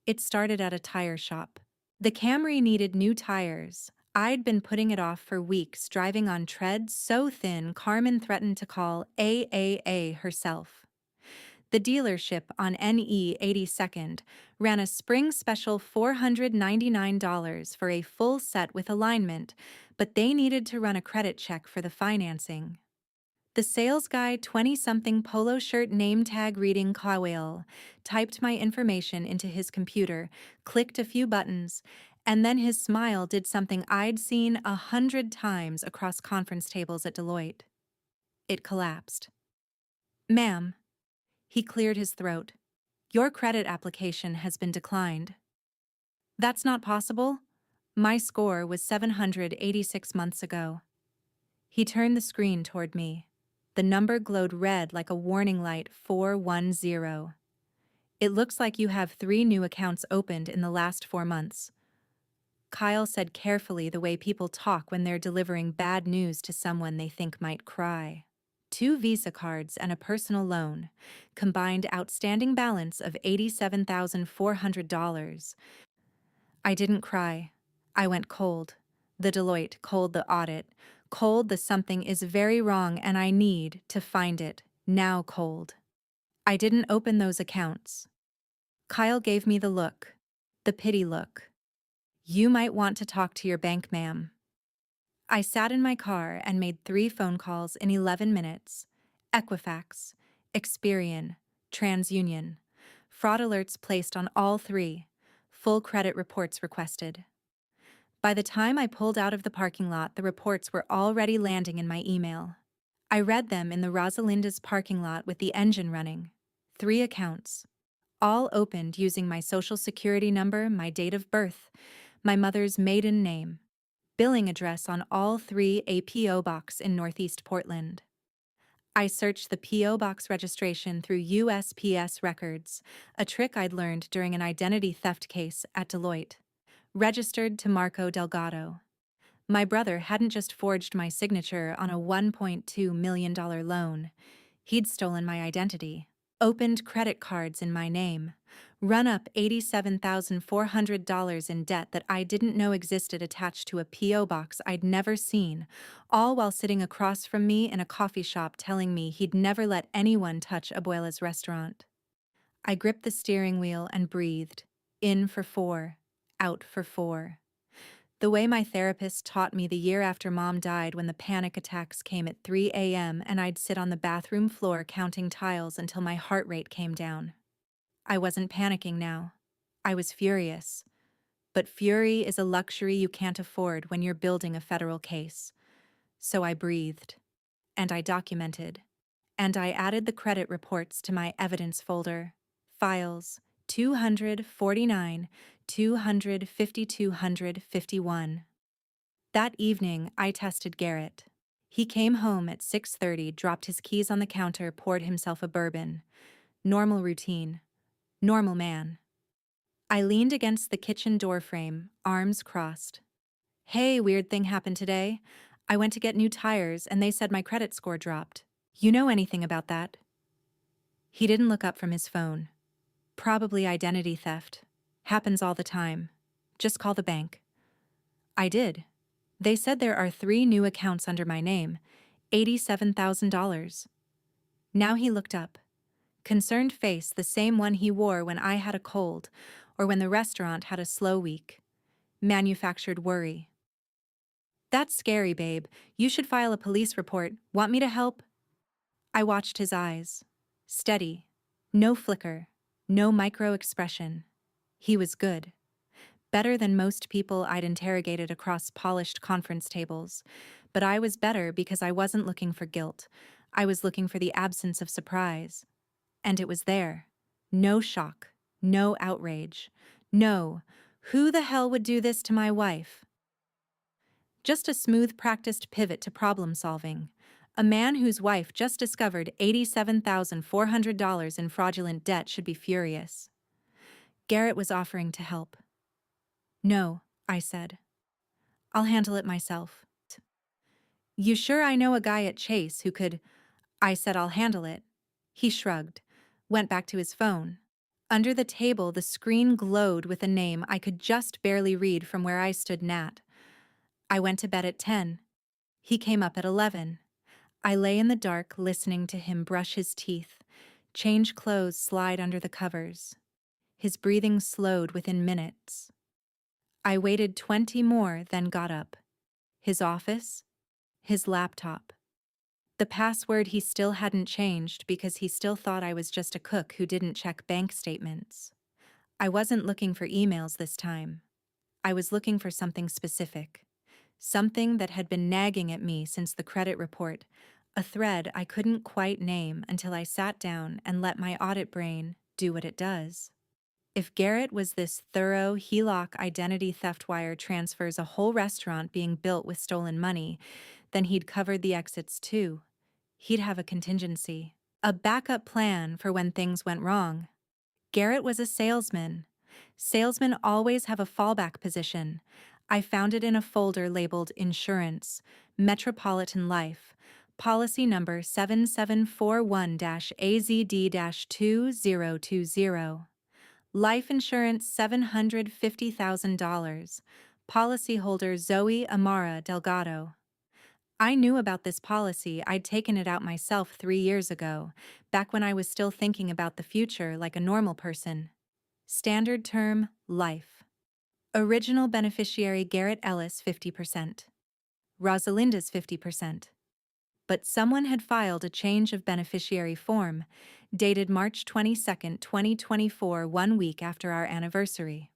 It started at a tire shop. The Camry needed new tires. I'd been putting it off for weeks, driving on treads so thin Carmen threatened to call AAA herself. The dealership on NE 82nd ran a spring special $499 for a full set with alignment, but they needed to run a credit check for the financing. The sales guy, 20-something, polo shirt, name tag reading Kawil, typed my information into his computer, clicked a few buttons, and then his smile did something I'd seen 100 times across conference tables at Deloitte. It collapsed. "Ma'am," he cleared his throat, "your credit application has been declined." "That's not possible. My score was 786 months ago." He turned the screen toward me. The number glowed red like a warning light, 410. "It looks like you have 3 new accounts opened in the last 4 months." Kyle said carefully, the way people talk when they're delivering bad news to someone they think might cry. 2 Visa cards and a personal loan. Combined outstanding balance of $87,400. I didn't cry. I went cold. The Deloitte, cold the audit, cold the something is very wrong and I need to find it, now cold. I didn't open those accounts. Kyle gave me the look. The pity look. "You might want to talk to your bank, ma'am." I sat in my car and made 3 phone calls in 11 minutes. Equifax, Experian, TransUnion. Fraud alerts placed on all 3. Full credit reports requested. By the time I pulled out of the parking lot, the reports were already landing in my email. I read them in the Rosalinda's parking lot with the engine running. 3 accounts. All opened using my social security number, my date of birth, my mother's maiden name. Billing address on all 3, a P.O. box in Northeast Portland. I searched the P.O. box registration through USPS records, a trick I'd learned during an identity theft case at Deloitte. Registered to Marco Delgado. My brother hadn't just forged my signature on a $1.2 million loan. He'd stolen my identity, opened credit cards in my name, run up $87,400 in debt that I didn't know existed attached to a P.O. box I'd never seen, all while sitting across from me in a coffee shop telling me he'd never let anyone touch Abuela's restaurant. I gripped the steering wheel and breathed. In for 4, out for 4. The way my therapist taught me the year after Mom died, when the panic attacks came at 3 a.m. and I'd sit on the bathroom floor counting tiles until my heart rate came down. I wasn't panicking now. I was furious. But fury is a luxury you can't afford when you're building a federal case. So I breathed. And I documented. And I added the credit reports to my evidence folder. Files 249, 250, 251. That evening, I tested Garrett. He came home at 6:30, dropped his keys on the counter, poured himself a bourbon. Normal routine. Normal man. I leaned against the kitchen door frame, arms crossed. Hey, weird thing happened today. I went to get new tires and they said my credit score dropped. You know anything about that? He didn't look up from his phone. Probably identity theft. Happens all the time. Just call the bank. I did. They said there are 3 new accounts under my name, $87,000. Now he looked up. Concerned face, the same one he wore when I had a cold or when the restaurant had a slow week. Manufactured worry. That's scary, babe. You should file a police report. Want me to help? I watched his eyes. Steady. No flicker. No micro expression. He was good. Better than most people I'd interrogated across polished conference tables. But I was better because I wasn't looking for guilt. I was looking for the absence of surprise. And it was there. No shock. No outrage. No, who the hell would do this to my wife? Just a smooth, practiced pivot to problem solving. A man whose wife just discovered $87,400 in fraudulent debt should be furious. Garrett was offering to help. No, I said. I'll handle it myself. You sure I know a guy at Chase who could... I said I'll handle it. He shrugged, went back to his phone. Under the table, the screen glowed with a name I could just barely read from where I stood. Nat. I went to bed at 10. He came up at 11. I lay in the dark listening to him brush his teeth, change clothes, slide under the covers. His breathing slowed within minutes. I waited 20 more, then got up. His office, his laptop. The password he still hadn't changed because he still thought I was just a cook who didn't check bank statements. I wasn't looking for emails this time. I was looking for something specific. Something that had been nagging at me since the credit report, a thread I couldn't quite name until I sat down and let my audit brain do what it does. If Garrett was this thorough HELOC identity theft wire transfers a whole restaurant being built with stolen money, then he'd covered the exits too. He'd have a contingency, a backup plan for when things went wrong. Garrett was a salesman. Salesmen always have a fallback position. I found it in a folder labeled Insurance, Metropolitan Life, policy number 7741-AZD-2020. Life insurance $750,000. Policyholder Zoe Amara Delgado. I knew about this policy. I'd taken it out myself 3 years ago, back when I was still thinking about the future like a normal person. Standard term, life. Original beneficiary Garrett Ellis 50%. Rosalinda's 50%. But someone had filed a change of beneficiary form, dated March 22, 2024, 1 week after our anniversary.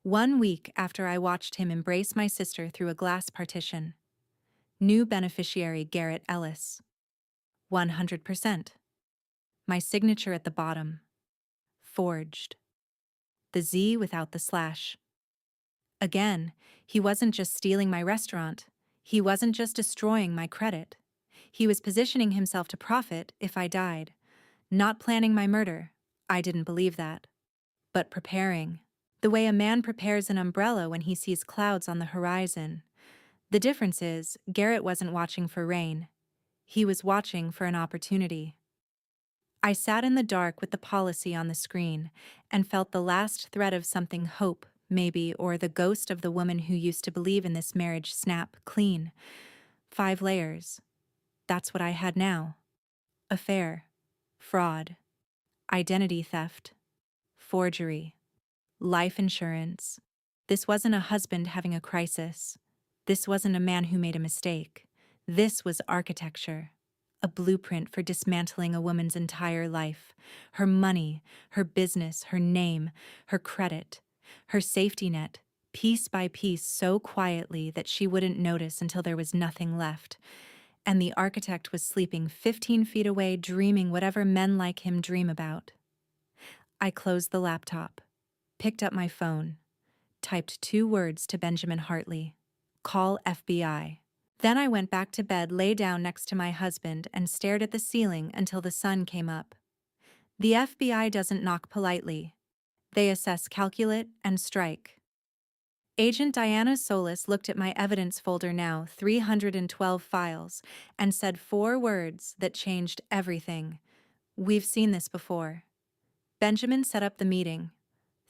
1 week after I watched him embrace my sister through a glass partition. New beneficiary Garrett Ellis. 100%. My signature at the bottom. Forged. The Z without the slash. Again, he wasn't just stealing my restaurant. He wasn't just destroying my credit. He was positioning himself to profit if I died. Not planning my murder. I didn't believe that. But preparing. The way a man prepares an umbrella when he sees clouds on the horizon. The difference is, Garrett wasn't watching for rain. He was watching for an opportunity. I sat in the dark with the policy on the screen and felt the last thread of something, hope, maybe, or the ghost of the woman who used to believe in this marriage snap clean. 5 layers. That's what I had now. Affair. Fraud. Identity theft. Forgery. Life insurance. This wasn't a husband having a crisis. This wasn't a man who made a mistake. This was architecture. A blueprint for dismantling a woman's entire life. Her money, her business, her name, her credit, her safety net, piece by piece, so quietly that she wouldn't notice until there was nothing left. And the architect was sleeping 15 feet away, dreaming whatever men like him dream about. I closed the laptop, picked up my phone, typed 2 words to Benjamin Hartley. Call FBI. Then I went back to bed, lay down next to my husband, and stared at the ceiling until the sun came up. The FBI doesn't knock politely. They assess, calculate, and strike. Agent Diana Solis looked at my evidence folder, now 312 files, and said 4 words that changed everything. We've seen this before. Benjamin set up the meeting.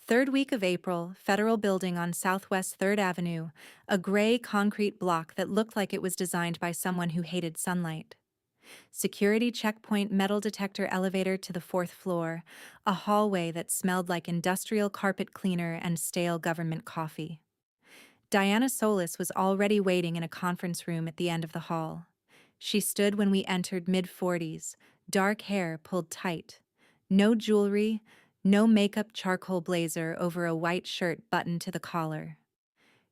Third week of April, federal building on Southwest 3rd Avenue, a gray concrete block that looked like it was designed by someone who hated sunlight. Security checkpoint, metal detector, elevator to the 4th floor, a hallway that smelled like industrial carpet cleaner and stale government coffee. Diana Solis was already waiting in a conference room at the end of the hall. She stood when we entered, mid-40s, dark hair pulled tight. No jewelry, no makeup, charcoal blazer over a white shirt buttoned to the collar.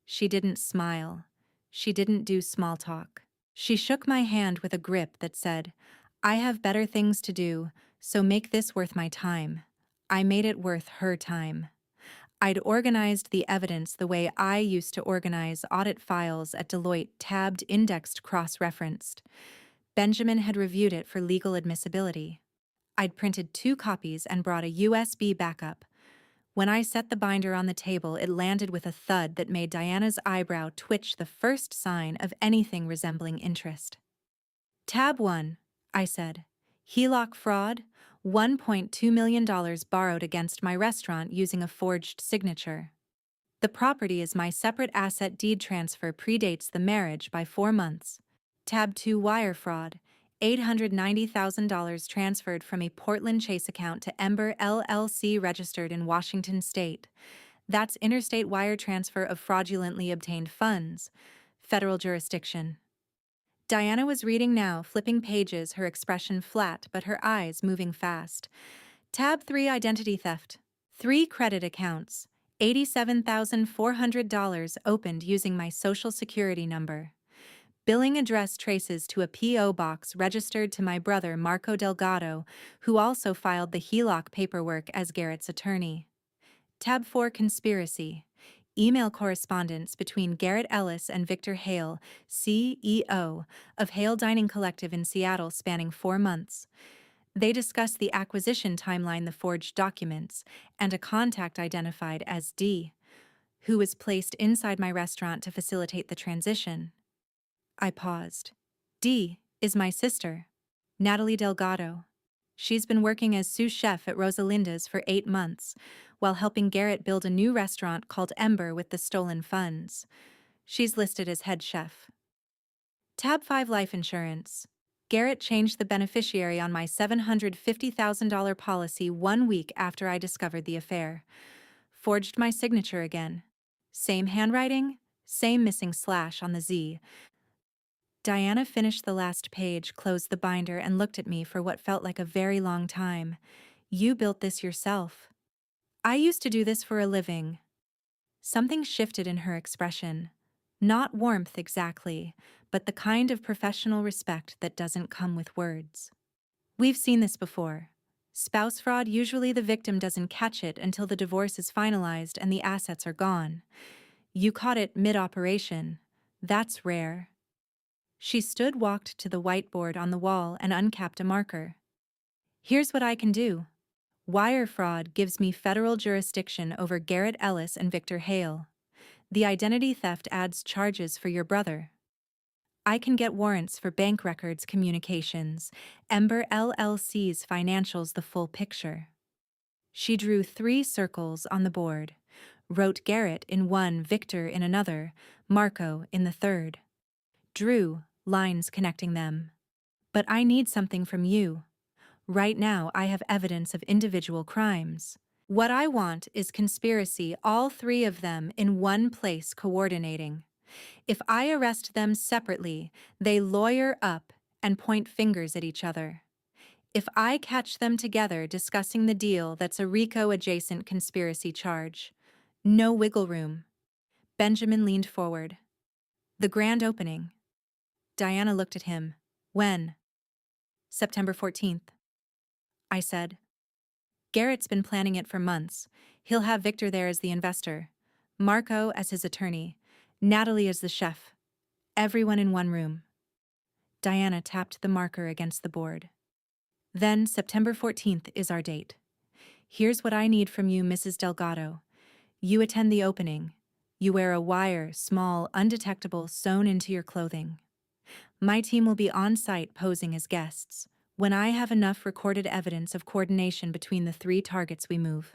She didn't smile. She didn't do small talk. She shook my hand with a grip that said, "I have better things to do, so make this worth my time." I made it worth her time. I'd organized the evidence the way I used to organize audit files at Deloitte, tabbed, indexed, cross-referenced. Benjamin had reviewed it for legal admissibility. I'd printed 2 copies and brought a USB backup. When I set the binder on the table, it landed with a thud that made Diana's eyebrow twitch, the first sign of anything resembling interest. Tab 1, I said. HELOC fraud, $1.2 million borrowed against my restaurant using a forged signature. The property is my separate asset. Deed transfer predates the marriage by 4 months. Tab 2, wire fraud, $890,000 transferred from a Portland Chase account to Ember LLC registered in Washington State. That's interstate wire transfer of fraudulently obtained funds. Federal jurisdiction. Diana was reading now, flipping pages, her expression flat but her eyes moving fast. Tab 3, identity theft. 3 credit accounts, $87,400 opened using my social security number. Billing address traces to a P.O. box registered to my brother Marco Delgado, who also filed the HELOC paperwork as Garrett's attorney. Tab 4, conspiracy. Email correspondence between Garrett Ellis and Victor Hale, CEO of Hale Dining Collective in Seattle, spanning 4 months. They discussed the acquisition timeline, the forged documents, and a contact identified as D, who was placed inside my restaurant to facilitate the transition. I paused. D is my sister, Natalie Delgado. She's been working as sous chef at Rosalinda's for 8 months, while helping Garrett build a new restaurant called Ember with the stolen funds. She's listed as head chef. Tab 5, life insurance. Garrett changed the beneficiary on my $750,000 policy 1 week after I discovered the affair. Forged my signature again. Same handwriting, same missing slash on the Z. Diana finished the last page, closed the binder, and looked at me for what felt like a very long time. You built this yourself. I used to do this for a living. Something shifted in her expression. Not warmth exactly, but the kind of professional respect that doesn't come with words. We've seen this before. Spouse fraud, usually the victim doesn't catch it until the divorce is finalized and the assets are gone. You caught it mid-operation. That's rare. She stood, walked to the whiteboard on the wall, and uncapped a marker. Here's what I can do. Wire fraud gives me federal jurisdiction over Garrett Ellis and Victor Hale. The identity theft adds charges for your brother. I can get warrants for bank records, communications, Ember LLC's financials, the full picture. She drew 3 circles on the board, wrote Garrett in one, Victor in another, Marco in the third. Drew lines connecting them. But I need something from you. Right now I have evidence of individual crimes. What I want is conspiracy, all 3 of them in one place coordinating. If I arrest them separately, they lawyer up and point fingers at each other. If I catch them together discussing the deal, that's a RICO-adjacent conspiracy charge. No wiggle room. Benjamin leaned forward. The grand opening. Diana looked at him. When? September 14th. I said. Garrett's been planning it for months. He'll have Victor there as the investor, Marco as his attorney, Natalie as the chef. Everyone in one room. Diana tapped the marker against the board. Then September 14th is our date. Here's what I need from you, Mrs. Delgado. You attend the opening. You wear a wire, small, undetectable, sewn into your clothing. My team will be on site posing as guests. When I have enough recorded evidence of coordination between the three targets, we move.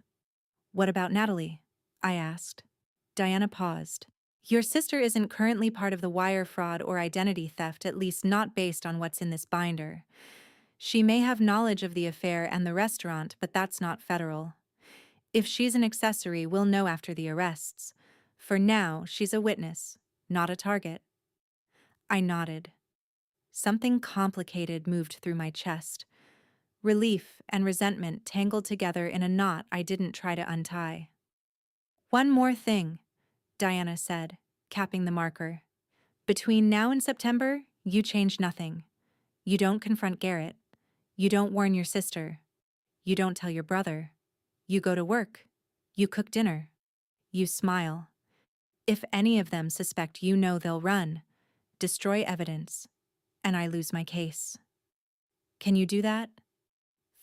What about Natalie? I asked. Diana paused. Your sister isn't currently part of the wire fraud or identity theft, at least not based on what's in this binder. She may have knowledge of the affair and the restaurant, but that's not federal. If she's an accessory, we'll know after the arrests. For now, she's a witness, not a target. I nodded. Something complicated moved through my chest. Relief and resentment tangled together in a knot I didn't try to untie. One more thing, Diana said, capping the marker. Between now and September, you change nothing. You don't confront Garrett. You don't warn your sister. You don't tell your brother. You go to work. You cook dinner. You smile. If any of them suspect, you know they'll run, destroy evidence, and I lose my case. Can you do that?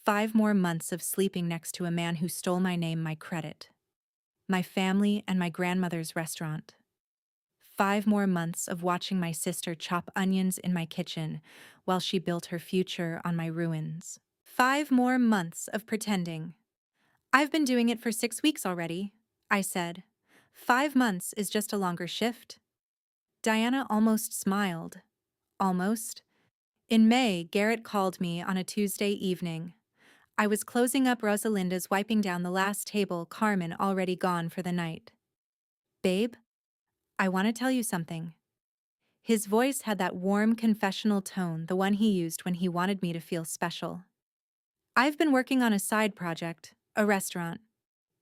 5 more months of sleeping next to a man who stole my name, my credit, my family, and my grandmother's restaurant. 5 more months of watching my sister chop onions in my kitchen while she built her future on my ruins. 5 more months of pretending. I've been doing it for 6 weeks already, I said. 5 months is just a longer shift. Diana almost smiled. Almost. In May, Garrett called me on a Tuesday evening. I was closing up Rosalinda's, wiping down the last table, Carmen already gone for the night. Babe, I want to tell you something. His voice had that warm, confessional tone, the one he used when he wanted me to feel special. I've been working on a side project, a restaurant.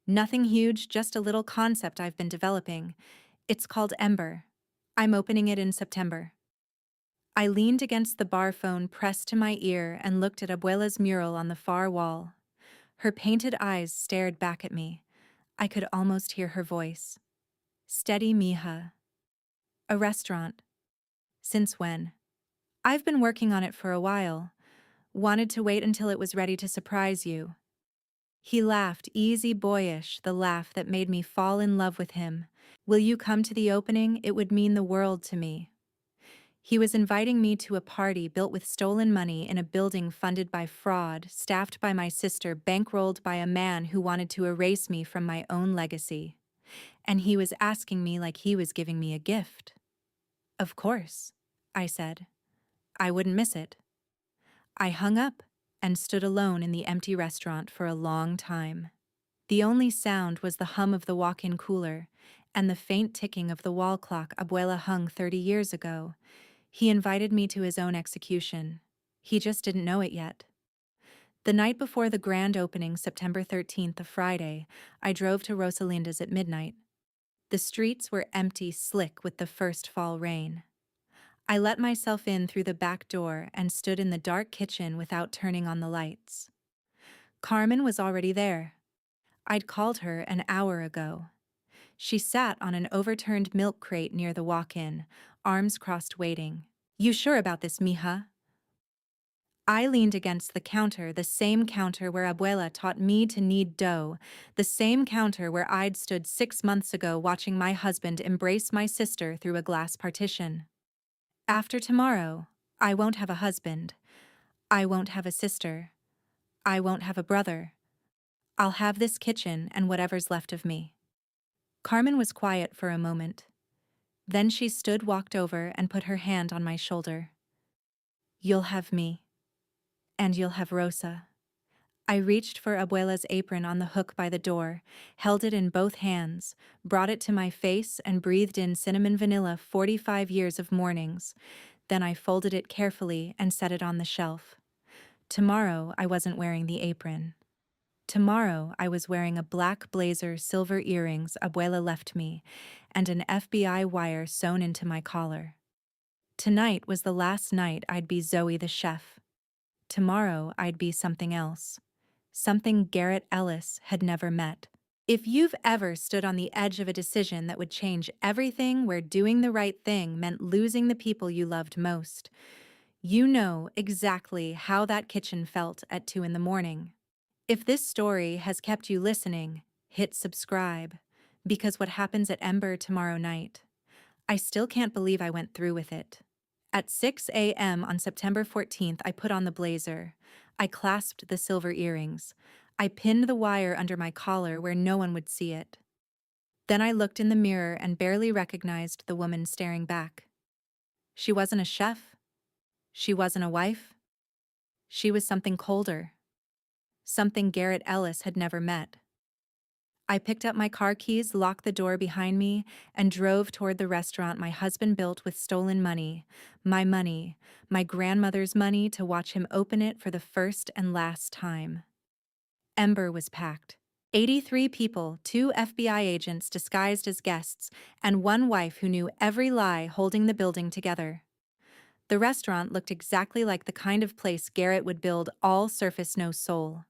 Nothing huge, just a little concept I've been developing. It's called Ember. I'm opening it in September. I leaned against the bar phone pressed to my ear and looked at Abuela's mural on the far wall. Her painted eyes stared back at me. I could almost hear her voice. Steady, mija. A restaurant. Since when? I've been working on it for a while. Wanted to wait until it was ready to surprise you. He laughed, easy, boyish, the laugh that made me fall in love with him. Will you come to the opening? It would mean the world to me. He was inviting me to a party built with stolen money in a building funded by fraud, staffed by my sister, bankrolled by a man who wanted to erase me from my own legacy. And he was asking me like he was giving me a gift. Of course, I said. I wouldn't miss it. I hung up and stood alone in the empty restaurant for a long time. The only sound was the hum of the walk-in cooler and the faint ticking of the wall clock Abuela hung 30 years ago. He invited me to his own execution. He just didn't know it yet. The night before the grand opening, September 13th, a Friday, I drove to Rosalinda's at midnight. The streets were empty, slick with the first fall rain. I let myself in through the back door and stood in the dark kitchen without turning on the lights. Carmen was already there. I'd called her an hour ago. She sat on an overturned milk crate near the walk-in, arms crossed, waiting. You sure about this, mija? I leaned against the counter, the same counter where Abuela taught me to knead dough, the same counter where I'd stood 6 months ago watching my husband embrace my sister through a glass partition. After tomorrow, I won't have a husband. I won't have a sister. I won't have a brother. I'll have this kitchen and whatever's left of me. Carmen was quiet for a moment. Then she stood, walked over, and put her hand on my shoulder. You'll have me. And you'll have Rosa. I reached for Abuela's apron on the hook by the door, held it in both hands, brought it to my face and breathed in cinnamon vanilla 45 years of mornings. Then I folded it carefully and set it on the shelf. Tomorrow I wasn't wearing the apron. Tomorrow I was wearing a black blazer, silver earrings Abuela left me, and an FBI wire sewn into my collar. Tonight was the last night I'd be Zoe the chef. Tomorrow I'd be something else. Something Garrett Ellis had never met. If you've ever stood on the edge of a decision that would change everything, where doing the right thing meant losing the people you loved most, you know exactly how that kitchen felt at 2 in the morning. If this story has kept you listening, hit subscribe. Because what happens at Ember tomorrow night? I still can't believe I went through with it. At 6 a.m. on September 14th, I put on the blazer. I clasped the silver earrings. I pinned the wire under my collar where no one would see it. Then I looked in the mirror and barely recognized the woman staring back. She wasn't a chef. She wasn't a wife. She was something colder. Something Garrett Ellis had never met. I picked up my car keys, locked the door behind me, and drove toward the restaurant my husband built with stolen money, my grandmother's money, to watch him open it for the first and last time. Ember was packed. 83 people, 2 FBI agents disguised as guests, and one wife who knew every lie holding the building together. The restaurant looked exactly like the kind of place Garrett would build, all surface, no soul.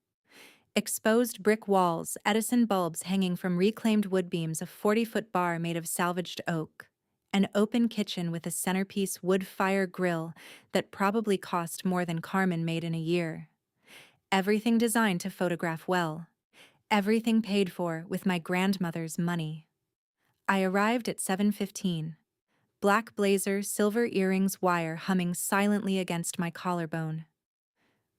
Exposed brick walls, Edison bulbs hanging from reclaimed wood beams, a 40-foot bar made of salvaged oak, an open kitchen with a centerpiece wood fire grill that probably cost more than Carmen made in a year. Everything designed to photograph well. Everything paid for with my grandmother's money. I arrived at 7:15. Black blazer, silver earrings, wire humming silently against my collarbone.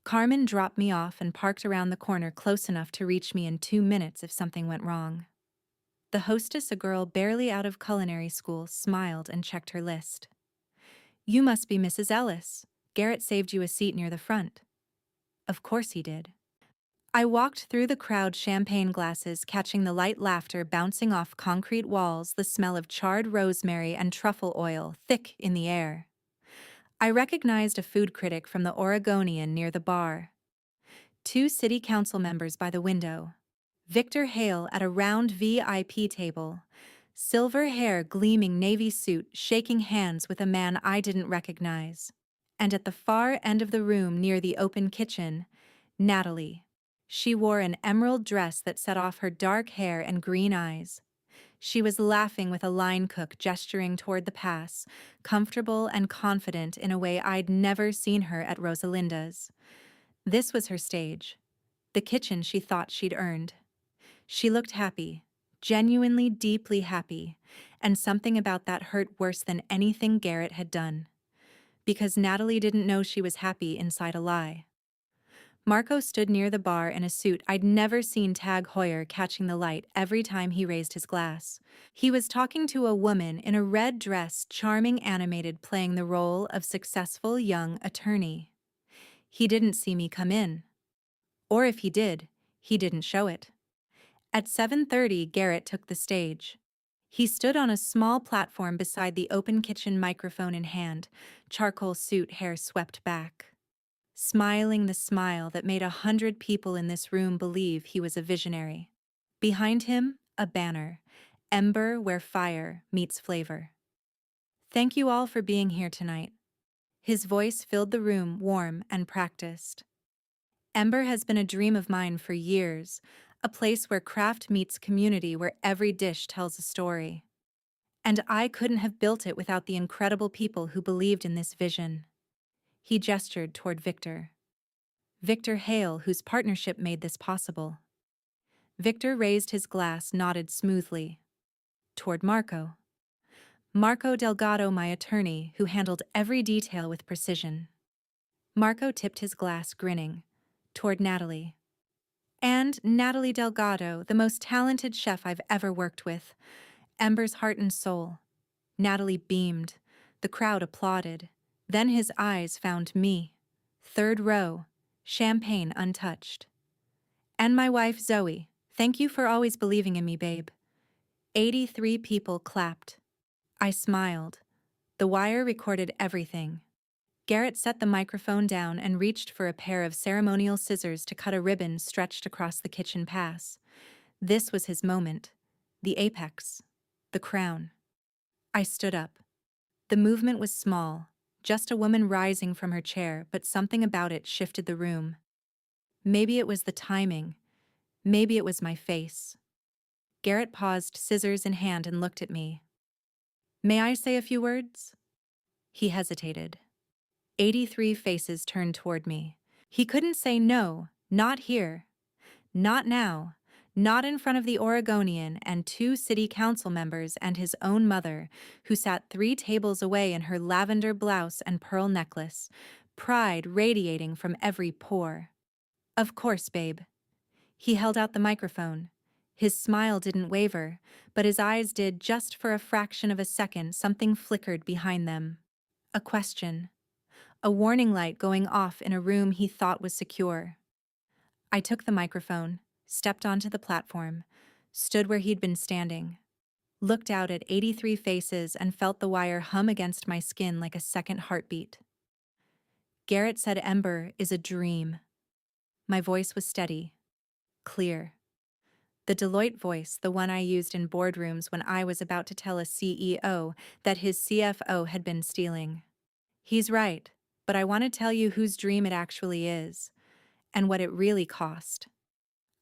Carmen dropped me off and parked around the corner close enough to reach me in 2 minutes if something went wrong. The hostess, a girl barely out of culinary school, smiled and checked her list. "You must be Mrs. Ellis. Garrett saved you a seat near the front." Of course he did. I walked through the crowd, champagne glasses catching the light laughter bouncing off concrete walls, the smell of charred rosemary and truffle oil thick in the air. I recognized a food critic from the Oregonian near the bar. 2 city council members by the window. Victor Hale at a round VIP table. Silver hair, gleaming navy suit, shaking hands with a man I didn't recognize. And at the far end of the room near the open kitchen, Natalie. She wore an emerald dress that set off her dark hair and green eyes. She was laughing with a line cook gesturing toward the pass, comfortable and confident in a way I'd never seen her at Rosalinda's. This was her stage, the kitchen she thought she'd earned. She looked happy, genuinely deeply happy, and something about that hurt worse than anything Garrett had done. Because Natalie didn't know she was happy inside a lie. Marco stood near the bar in a suit I'd never seen, Tag Heuer catching the light every time he raised his glass. He was talking to a woman in a red dress, charming, animated, playing the role of successful young attorney. He didn't see me come in. Or if he did, he didn't show it. At 7:30, Garrett took the stage. He stood on a small platform beside the open kitchen, microphone in hand, charcoal suit, hair swept back. Smiling the smile that made 100 people in this room believe he was a visionary. Behind him, a banner, Ember, where fire meets flavor. "Thank you all for being here tonight." His voice filled the room, warm and practiced. "Ember has been a dream of mine for years, a place where craft meets community, where every dish tells a story. And I couldn't have built it without the incredible people who believed in this vision." He gestured toward Victor. Victor Hale, whose partnership made this possible. Victor raised his glass, nodded smoothly. Toward Marco. Marco Delgado, my attorney, who handled every detail with precision. Marco tipped his glass, grinning. Toward Natalie. And Natalie Delgado, the most talented chef I've ever worked with. Ember's heart and soul. Natalie beamed. The crowd applauded. Then his eyes found me. 3rd row, champagne untouched. "And my wife, Zoe. Thank you for always believing in me, babe." 83 people clapped. I smiled. The wire recorded everything. Garrett set the microphone down and reached for a pair of ceremonial scissors to cut a ribbon stretched across the kitchen pass. This was his moment. The apex. The crown. I stood up. The movement was small, just a woman rising from her chair, but something about it shifted the room. Maybe it was the timing. Maybe it was my face. Garrett paused, scissors in hand, and looked at me. "May I say a few words?" He hesitated. 83 faces turned toward me. He couldn't say no, not here. Not now. Not in front of the Oregonian and two city council members and his own mother, who sat 3 tables away in her lavender blouse and pearl necklace, pride radiating from every pore. Of course, babe. He held out the microphone. His smile didn't waver, but his eyes did. Just for a fraction of a second. Something flickered behind them. A question. A warning light going off in a room he thought was secure. I took the microphone, stepped onto the platform, stood where he'd been standing, looked out at 83 faces and felt the wire hum against my skin like a second heartbeat. Garrett said Ember is a dream. My voice was steady, clear. The Deloitte voice, the one I used in boardrooms when I was about to tell a CEO that his CFO had been stealing. He's right, but I want to tell you whose dream it actually is, and what it really cost.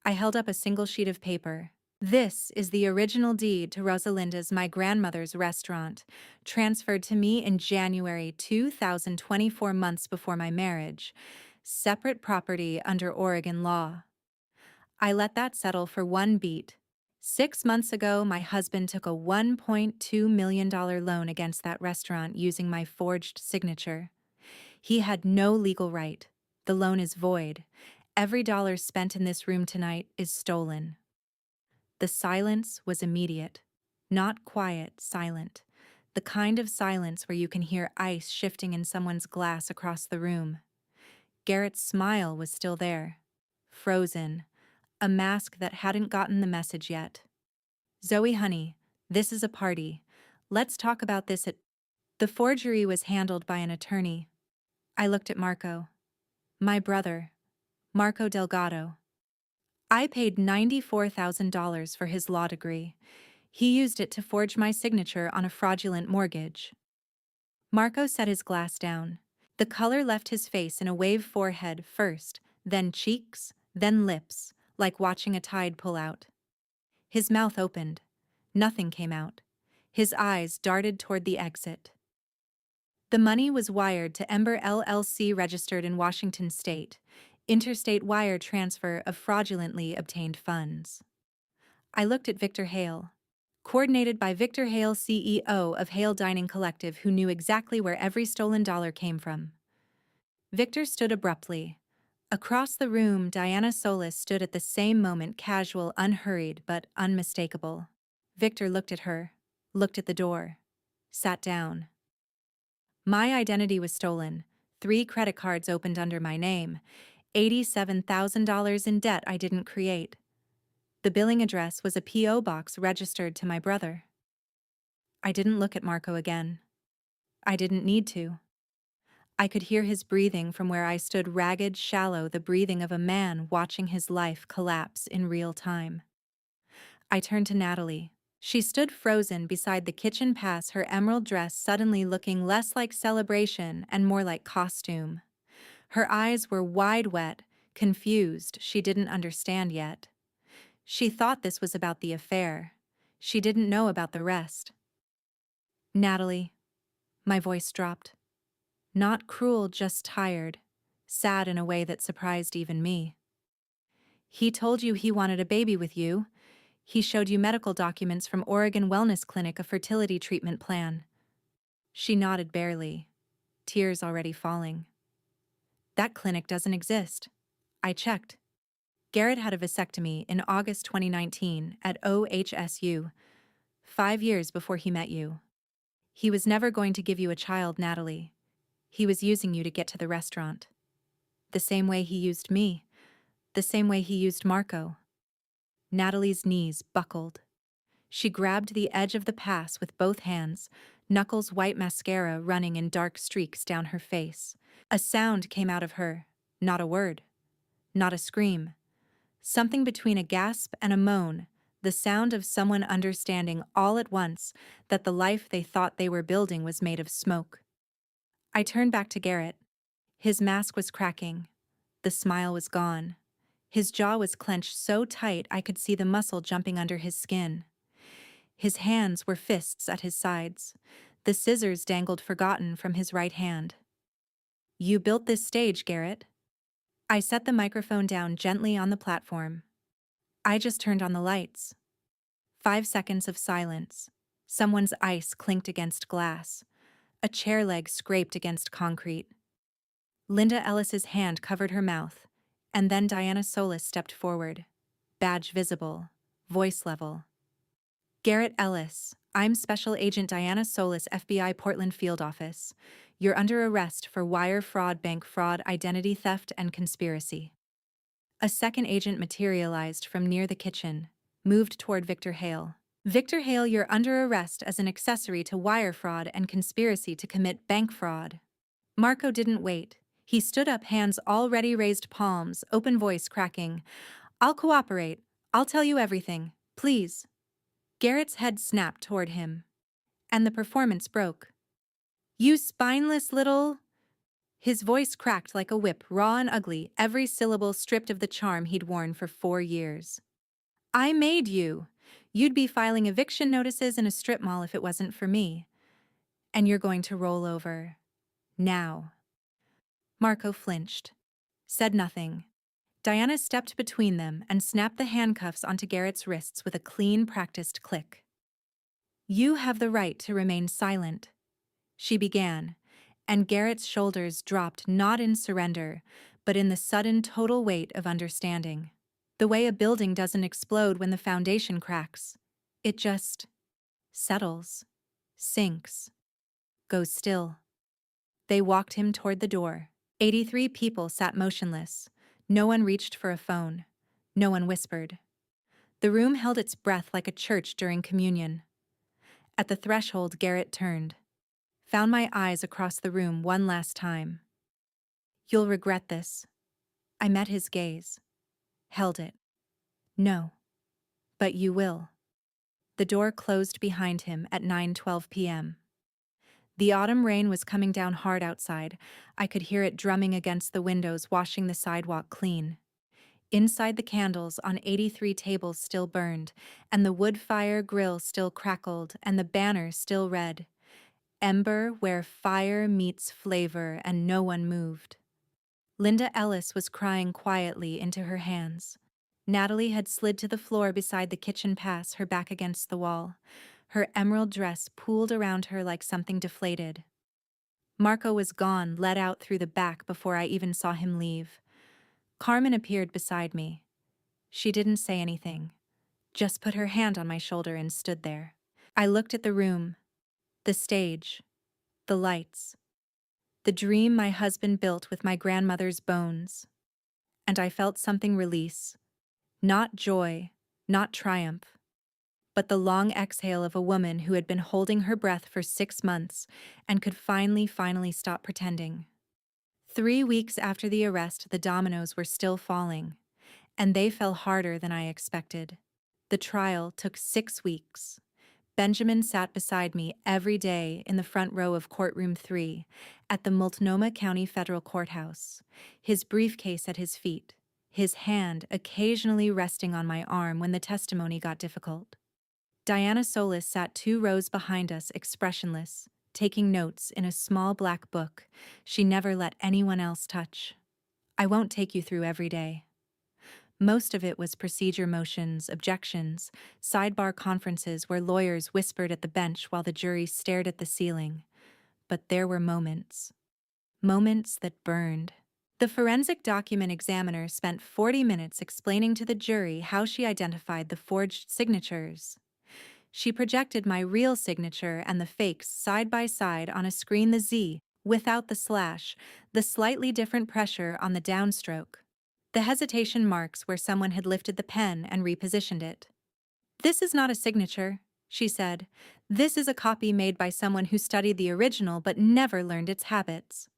I held up a single sheet of paper. This is the original deed to Rosalinda's, my grandmother's restaurant, transferred to me in January 2024, months before my marriage. Separate property under Oregon law. I let that settle for one beat. 6 months ago, my husband took a $1.2 million loan against that restaurant using my forged signature. He had no legal right. The loan is void. Every dollar spent in this room tonight is stolen. The silence was immediate. Not quiet, silent. The kind of silence where you can hear ice shifting in someone's glass across the room. Garrett's smile was still there. Frozen. A mask that hadn't gotten the message yet. Zoe, honey, this is a party. Let's talk about this at... The forgery was handled by an attorney. I looked at Marco. My brother, Marco Delgado. I paid $94,000 for his law degree. He used it to forge my signature on a fraudulent mortgage. Marco set his glass down. The color left his face in a wave. Forehead first, then cheeks, then lips, like watching a tide pull out. His mouth opened. Nothing came out. His eyes darted toward the exit. The money was wired to Ember LLC, registered in Washington State. Interstate wire transfer of fraudulently obtained funds. I looked at Victor Hale. Coordinated by Victor Hale, CEO of Hale Dining Collective, who knew exactly where every stolen dollar came from. Victor stood abruptly. Across the room, Diana Solis stood at the same moment, casual, unhurried, but unmistakable. Victor looked at her, looked at the door, sat down. My identity was stolen. 3 credit cards opened under my name. $87,000 in debt I didn't create. The billing address was a P.O. box registered to my brother. I didn't look at Marco again. I didn't need to. I could hear his breathing from where I stood, ragged, shallow, the breathing of a man watching his life collapse in real time. I turned to Natalie. She stood frozen beside the kitchen pass, her emerald dress suddenly looking less like celebration and more like costume. Her eyes were wide, wet, confused. She didn't understand yet. She thought this was about the affair. She didn't know about the rest. Natalie. My voice dropped. Not cruel, just tired. Sad in a way that surprised even me. He told you he wanted a baby with you. He showed you medical documents from Oregon Wellness Clinic, a fertility treatment plan. She nodded barely, tears already falling. That clinic doesn't exist. I checked. Garrett had a vasectomy in August 2019 at OHSU, 5 years before he met you. He was never going to give you a child, Natalie. He was using you to get to the restaurant. The same way he used me. The same way he used Marco. Natalie's knees buckled. She grabbed the edge of the pass with both hands, knuckles white, mascara running in dark streaks down her face. A sound came out of her. Not a word. Not a scream. Something between a gasp and a moan, the sound of someone understanding all at once that the life they thought they were building was made of smoke. I turned back to Garrett. His mask was cracking. The smile was gone. His jaw was clenched so tight I could see the muscle jumping under his skin. His hands were fists at his sides. The scissors dangled forgotten from his right hand. You built this stage, Garrett. I set the microphone down gently on the platform. I just turned on the lights. 5 seconds of silence. Someone's ice clinked against glass. A chair leg scraped against concrete. Linda Ellis's hand covered her mouth, and then Diana Solis stepped forward. Badge visible. Voice level. Garrett Ellis, I'm Special Agent Diana Solis, FBI Portland Field Office. You're under arrest for wire fraud, bank fraud, identity theft, and conspiracy. A second agent materialized from near the kitchen, moved toward Victor Hale. Victor Hale, you're under arrest as an accessory to wire fraud and conspiracy to commit bank fraud. Marco didn't wait. He stood up, hands already raised, palms, open voice cracking. I'll cooperate. I'll tell you everything. Please. Garrett's head snapped toward him. And the performance broke. You spineless little... His voice cracked like a whip, raw and ugly, every syllable stripped of the charm he'd worn for 4 years. I made you. You'd be filing eviction notices in a strip mall if it wasn't for me. And you're going to roll over. Now. Marco flinched. Said nothing. Diana stepped between them and snapped the handcuffs onto Garrett's wrists with a clean, practiced click. You have the right to remain silent, she began, and Garrett's shoulders dropped not in surrender, but in the sudden total weight of understanding. The way a building doesn't explode when the foundation cracks. It just settles, sinks, goes still. They walked him toward the door. 83 people sat motionless. No one reached for a phone. No one whispered. The room held its breath like a church during communion. At the threshold, Garrett turned. Found my eyes across the room one last time. You'll regret this. I met his gaze. Held it. No. But you will. The door closed behind him at 9:12 p.m. The autumn rain was coming down hard outside. I could hear it drumming against the windows, washing the sidewalk clean. Inside, the candles on 83 tables still burned, and the wood fire grill still crackled, and the banner still read, Ember where fire meets flavor, and no one moved. Linda Ellis was crying quietly into her hands. Natalie had slid to the floor beside the kitchen pass, her back against the wall. Her emerald dress pooled around her like something deflated. Marco was gone, let out through the back before I even saw him leave. Carmen appeared beside me. She didn't say anything, just put her hand on my shoulder and stood there. I looked at the room, the stage, the lights, the dream my husband built with my grandmother's bones, and I felt something release. Not joy, not triumph, but the long exhale of a woman who had been holding her breath for 6 months and could finally stop pretending. 3 weeks after the arrest, the dominoes were still falling, and they fell harder than I expected. The trial took 6 weeks. Benjamin sat beside me every day in the front row of courtroom 3 at the Multnomah County Federal Courthouse, his briefcase at his feet, his hand occasionally resting on my arm when the testimony got difficult. Diana Solis sat 2 rows behind us, expressionless, taking notes in a small black book she never let anyone else touch. I won't take you through every day. Most of it was procedure motions, objections, sidebar conferences where lawyers whispered at the bench while the jury stared at the ceiling. But there were moments. Moments that burned. The forensic document examiner spent 40 minutes explaining to the jury how she identified the forged signatures. She projected my real signature and the fakes side by side on a screen, the Z, without the slash, the slightly different pressure on the downstroke, the hesitation marks where someone had lifted the pen and repositioned it. This is not a signature, she said. This is a copy made by someone who studied the original but never learned its habits.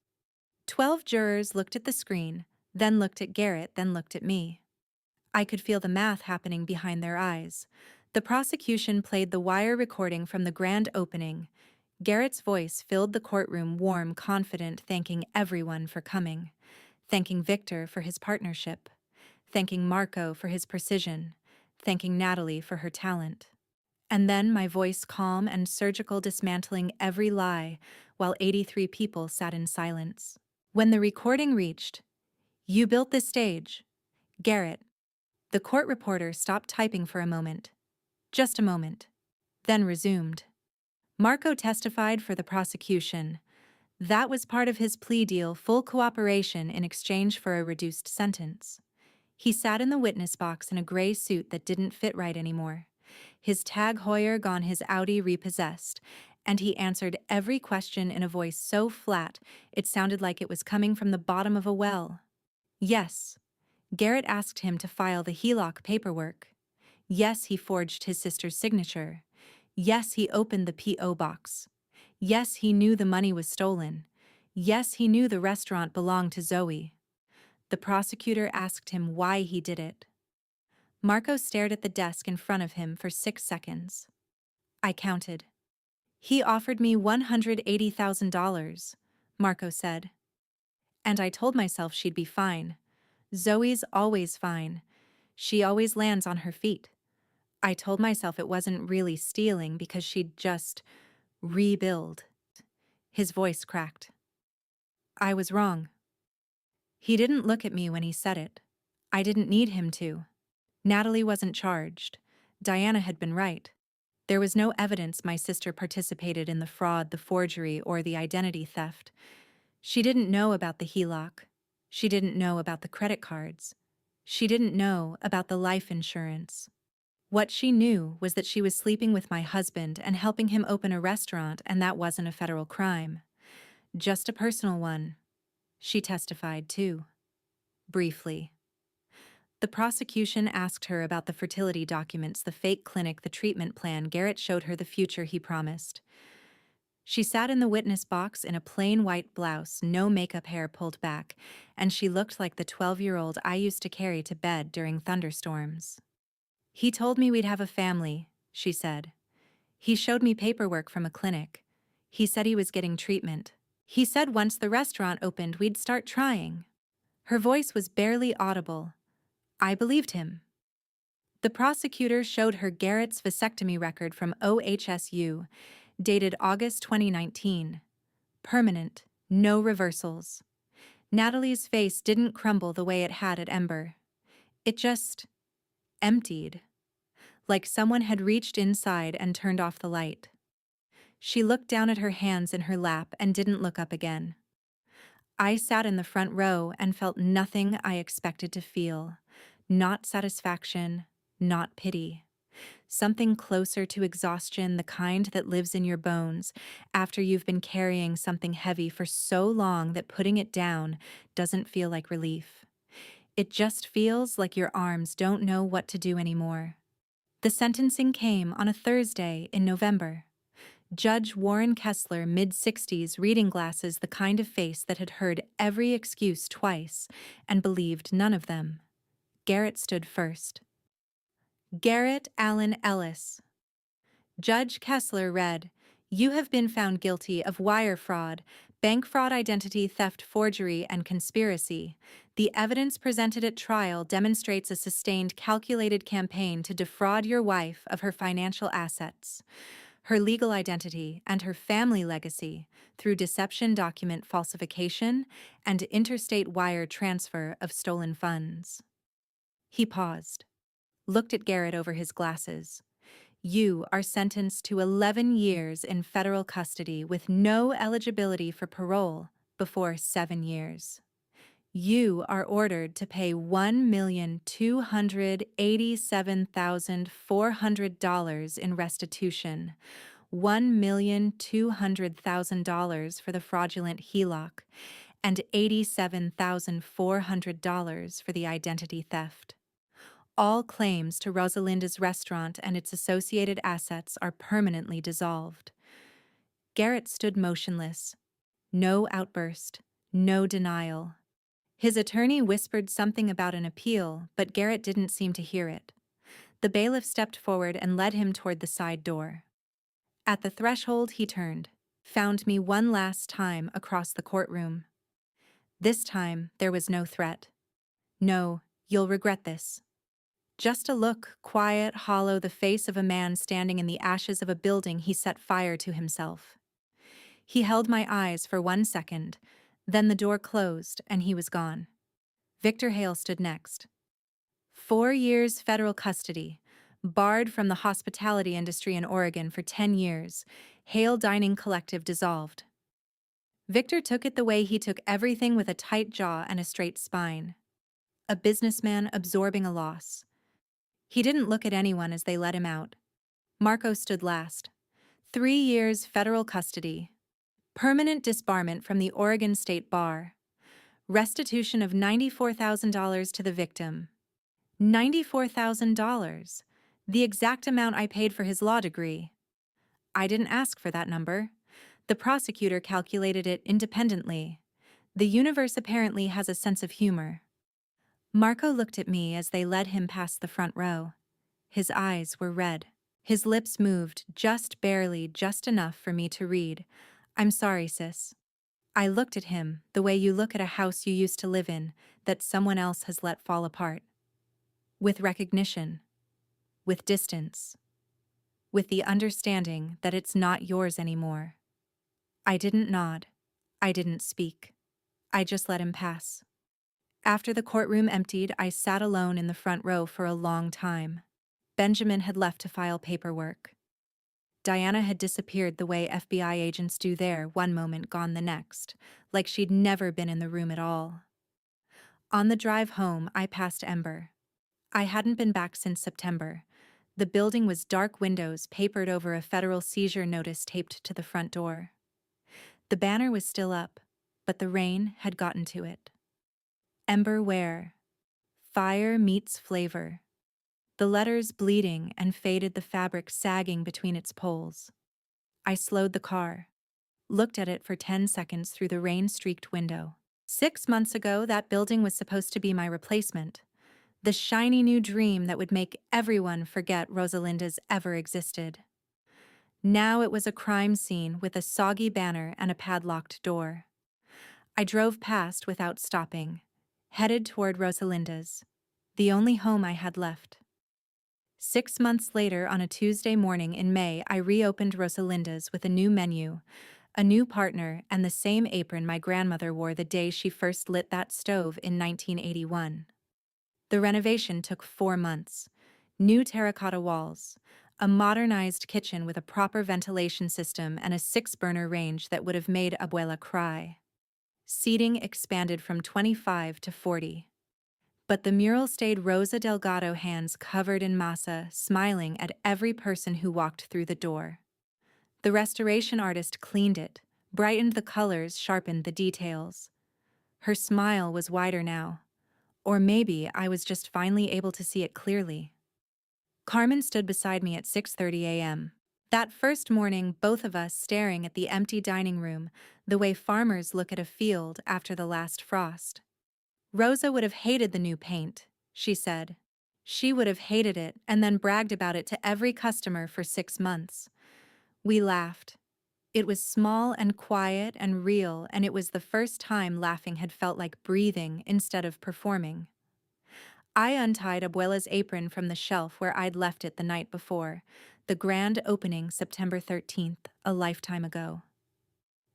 12 jurors looked at the screen, then looked at Garrett, then looked at me. I could feel the math happening behind their eyes. The prosecution played the wire recording from the grand opening. Garrett's voice filled the courtroom, warm, confident, thanking everyone for coming, thanking Victor for his partnership, thanking Marco for his precision, thanking Natalie for her talent. And then my voice calm and surgical, dismantling every lie while 83 people sat in silence. When the recording reached, "You built this stage, Garrett," The court reporter stopped typing for a moment. Just a moment. Then resumed. Marco testified for the prosecution. That was part of his plea deal, full cooperation in exchange for a reduced sentence. He sat in the witness box in a gray suit that didn't fit right anymore. His Tag Heuer gone, his Audi repossessed, and he answered every question in a voice so flat it sounded like it was coming from the bottom of a well. Yes, Garrett asked him to file the HELOC paperwork. Yes, he forged his sister's signature. Yes, he opened the P.O. box. Yes, he knew the money was stolen. Yes, he knew the restaurant belonged to Zoe. The prosecutor asked him why he did it. Marco stared at the desk in front of him for 6 seconds. I counted. He offered me $180,000, Marco said. And I told myself she'd be fine. Zoe's always fine. She always lands on her feet. I told myself it wasn't really stealing because she'd just rebuild. His voice cracked. I was wrong. He didn't look at me when he said it. I didn't need him to. Natalie wasn't charged. Diana had been right. There was no evidence my sister participated in the fraud, the forgery, or the identity theft. She didn't know about the HELOC. She didn't know about the credit cards. She didn't know about the life insurance. What she knew was that she was sleeping with my husband and helping him open a restaurant, and that wasn't a federal crime. Just a personal one. She testified, too. Briefly. The prosecution asked her about the fertility documents, the fake clinic, the treatment plan. Garrett showed her the future he promised. She sat in the witness box in a plain white blouse, no makeup, hair pulled back, and she looked like the 12-year-old I used to carry to bed during thunderstorms. He told me we'd have a family, she said. He showed me paperwork from a clinic. He said he was getting treatment. He said once the restaurant opened, we'd start trying. Her voice was barely audible. I believed him. The prosecutor showed her Garrett's vasectomy record from OHSU, dated August 2019. Permanent, no reversals. Natalie's face didn't crumble the way it had at Ember. It just emptied, like someone had reached inside and turned off the light. She looked down at her hands in her lap and didn't look up again. I sat in the front row and felt nothing I expected to feel. Not satisfaction, not pity. Something closer to exhaustion, the kind that lives in your bones after you've been carrying something heavy for so long that putting it down doesn't feel like relief. It just feels like your arms don't know what to do anymore. The sentencing came on a Thursday in November. Judge Warren Kessler, mid-60s, reading glasses, the kind of face that had heard every excuse twice and believed none of them. Garrett stood first. Garrett Allen Ellis. Judge Kessler read, "You have been found guilty of wire fraud, bank fraud, identity theft, forgery, and conspiracy. The evidence presented at trial demonstrates a sustained, calculated campaign to defraud your wife of her financial assets, her legal identity, and her family legacy through deception, document falsification, and interstate wire transfer of stolen funds." He paused, looked at Garrett over his glasses. "You are sentenced to 11 years in federal custody with no eligibility for parole before 7 years. You are ordered to pay $1,287,400 in restitution, $1,200,000 for the fraudulent HELOC, and $87,400 for the identity theft. All claims to Rosalinda's restaurant and its associated assets are permanently dissolved." Garrett stood motionless. No outburst, no denial. His attorney whispered something about an appeal, but Garrett didn't seem to hear it. The bailiff stepped forward and led him toward the side door. At the threshold, he turned, found me one last time across the courtroom. This time, there was no threat. "No, you'll regret this." Just a look, quiet, hollow, the face of a man standing in the ashes of a building he set fire to himself. He held my eyes for 1 second, then the door closed and he was gone. Victor Hale stood next. 4 years federal custody. Barred from the hospitality industry in Oregon for 10 years. Hale Dining Collective dissolved. Victor took it the way he took everything, with a tight jaw and a straight spine. A businessman absorbing a loss. He didn't look at anyone as they let him out. Marco stood last. 3 years federal custody. Permanent disbarment from the Oregon State Bar. Restitution of $94,000 to the victim. $94,000. The exact amount I paid for his law degree. I didn't ask for that number. The prosecutor calculated it independently. The universe apparently has a sense of humor. Marco looked at me as they led him past the front row. His eyes were red. His lips moved, just barely, just enough for me to read. "I'm sorry, sis." I looked at him, the way you look at a house you used to live in, that someone else has let fall apart. With recognition. With distance. With the understanding that it's not yours anymore. I didn't nod. I didn't speak. I just let him pass. After the courtroom emptied, I sat alone in the front row for a long time. Benjamin had left to file paperwork. Diana had disappeared the way FBI agents do there, one moment gone the next, like she'd never been in the room at all. On the drive home, I passed Ember. I hadn't been back since September. The building was dark windows papered over, a federal seizure notice taped to the front door. The banner was still up, but the rain had gotten to it. Ember where? Fire meets flavor. The letters bleeding and faded, the fabric sagging between its poles. I slowed the car, looked at it for 10 seconds through the rain-streaked window. 6 months ago, that building was supposed to be my replacement. The shiny new dream that would make everyone forget Rosalinda's ever existed. Now it was a crime scene with a soggy banner and a padlocked door. I drove past without stopping, headed toward Rosalinda's, the only home I had left. 6 months later, on a Tuesday morning in May, I reopened Rosalinda's with a new menu, a new partner, and the same apron my grandmother wore the day she first lit that stove in 1981. The renovation took 4 months. New terracotta walls, a modernized kitchen with a proper ventilation system, and a 6-burner range that would have made Abuela cry. Seating expanded from 25 to 40. But the mural stayed, Rosa Delgado, hands covered in masa, smiling at every person who walked through the door. The restoration artist cleaned it, brightened the colors, sharpened the details. Her smile was wider now. Or maybe I was just finally able to see it clearly. Carmen stood beside me at 6:30 a.m. That first morning, both of us staring at the empty dining room, the way farmers look at a field after the last frost. Rosa would have hated the new paint, she said. She would have hated it and then bragged about it to every customer for 6 months. We laughed. It was small and quiet and real, and it was the first time laughing had felt like breathing instead of performing. I untied Abuela's apron from the shelf where I'd left it the night before, the grand opening September 13th, a lifetime ago.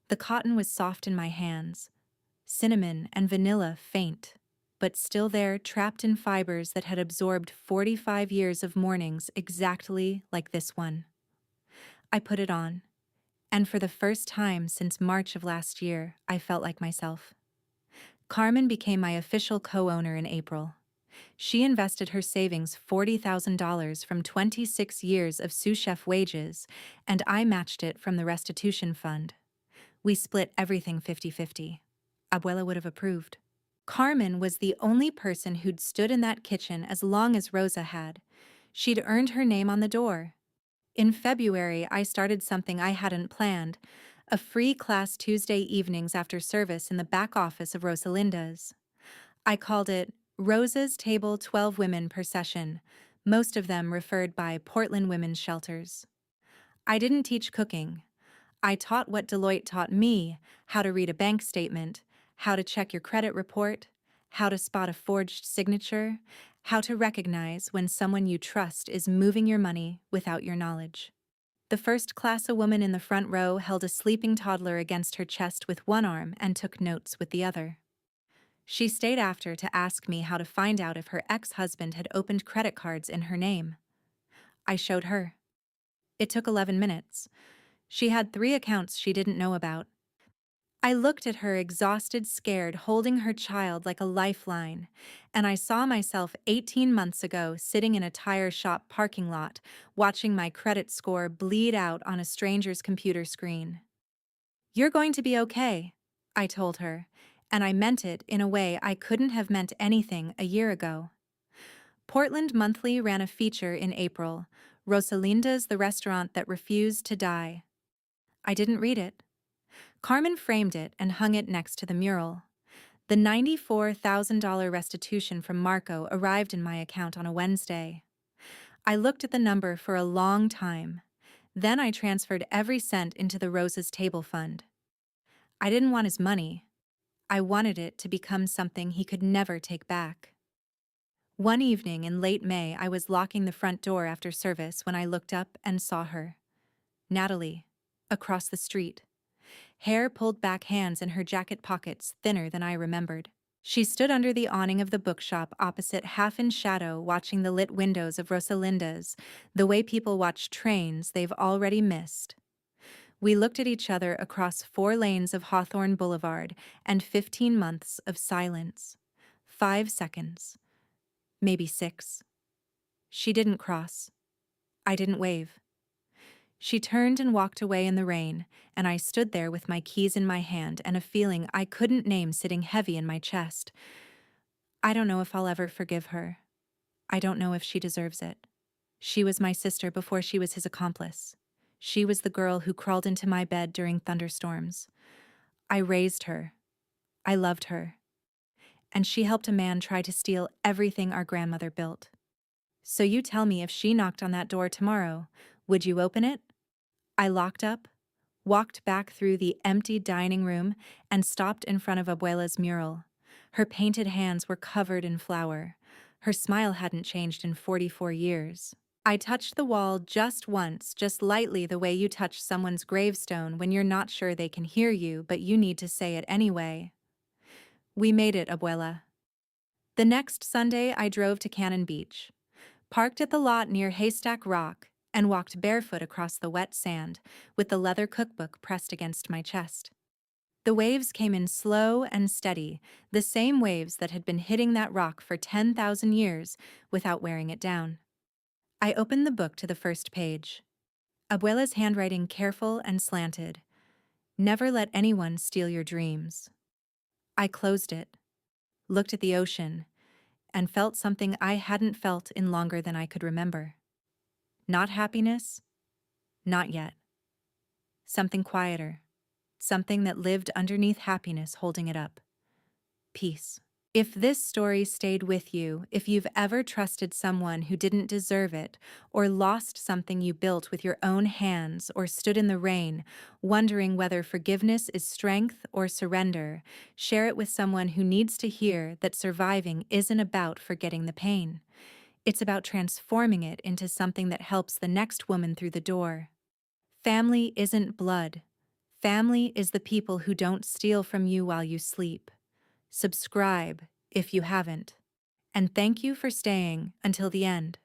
The cotton was soft in my hands, cinnamon and vanilla faint, but still there, trapped in fibers that had absorbed 45 years of mornings exactly like this one. I put it on, and for the first time since March of last year, I felt like myself. Carmen became my official co-owner in April. She invested her savings, $40,000 from 26 years of sous chef wages, and I matched it from the restitution fund. We split everything 50-50. Abuela would have approved. Carmen was the only person who'd stood in that kitchen as long as Rosa had. She'd earned her name on the door. In February, I started something I hadn't planned, a free class Tuesday evenings after service in the back office of Rosalinda's. I called it Rosa's Table, 12 women per session, most of them referred by Portland Women's Shelters. I didn't teach cooking. I taught what Deloitte taught me: how to read a bank statement, how to check your credit report, how to spot a forged signature, how to recognize when someone you trust is moving your money without your knowledge. The first class, a woman in the front row held a sleeping toddler against her chest with one arm and took notes with the other. She stayed after to ask me how to find out if her ex-husband had opened credit cards in her name. I showed her. It took 11 minutes. She had 3 accounts she didn't know about. I looked at her exhausted, scared, holding her child like a lifeline, and I saw myself 18 months ago sitting in a tire shop parking lot, watching my credit score bleed out on a stranger's computer screen. "You're going to be okay," I told her, and I meant it in a way I couldn't have meant anything a year ago. Portland Monthly ran a feature in April, Rosalinda's the Restaurant That Refused to Die. I didn't read it. Carmen framed it and hung it next to the mural. The $94,000 restitution from Marco arrived in my account on a Wednesday. I looked at the number for a long time. Then I transferred every cent into the Rose's Table Fund. I didn't want his money. I wanted it to become something he could never take back. One evening in late May, I was locking the front door after service when I looked up and saw her. Natalie, across the street. Hair pulled back, hands in her jacket pockets, thinner than I remembered. She stood under the awning of the bookshop opposite, half in shadow, watching the lit windows of Rosalinda's, the way people watch trains they've already missed. We looked at each other across 4 lanes of Hawthorne Boulevard and 15 months of silence. 5 seconds. Maybe 6. She didn't cross. I didn't wave. She turned and walked away in the rain, and I stood there with my keys in my hand and a feeling I couldn't name sitting heavy in my chest. I don't know if I'll ever forgive her. I don't know if she deserves it. She was my sister before she was his accomplice. She was the girl who crawled into my bed during thunderstorms. I raised her. I loved her. And she helped a man try to steal everything our grandmother built. So you tell me, if she knocked on that door tomorrow, would you open it? I locked up, walked back through the empty dining room, and stopped in front of Abuela's mural. Her painted hands were covered in flour. Her smile hadn't changed in 44 years. I touched the wall just once, just lightly, the way you touch someone's gravestone when you're not sure they can hear you, but you need to say it anyway. We made it, Abuela. The next Sunday, I drove to Cannon Beach, parked at the lot near Haystack Rock, and walked barefoot across the wet sand with the leather cookbook pressed against my chest. The waves came in slow and steady, the same waves that had been hitting that rock for 10,000 years without wearing it down. I opened the book to the first page. Abuela's handwriting, careful and slanted. "Never let anyone steal your dreams." I closed it, looked at the ocean, and felt something I hadn't felt in longer than I could remember. Not happiness, not yet. Something quieter, something that lived underneath happiness, holding it up. Peace. If this story stayed with you, if you've ever trusted someone who didn't deserve it, or lost something you built with your own hands, or stood in the rain, wondering whether forgiveness is strength or surrender, share it with someone who needs to hear that surviving isn't about forgetting the pain. It's about transforming it into something that helps the next woman through the door. Family isn't blood. Family is the people who don't steal from you while you sleep. Subscribe if you haven't. And thank you for staying until the end.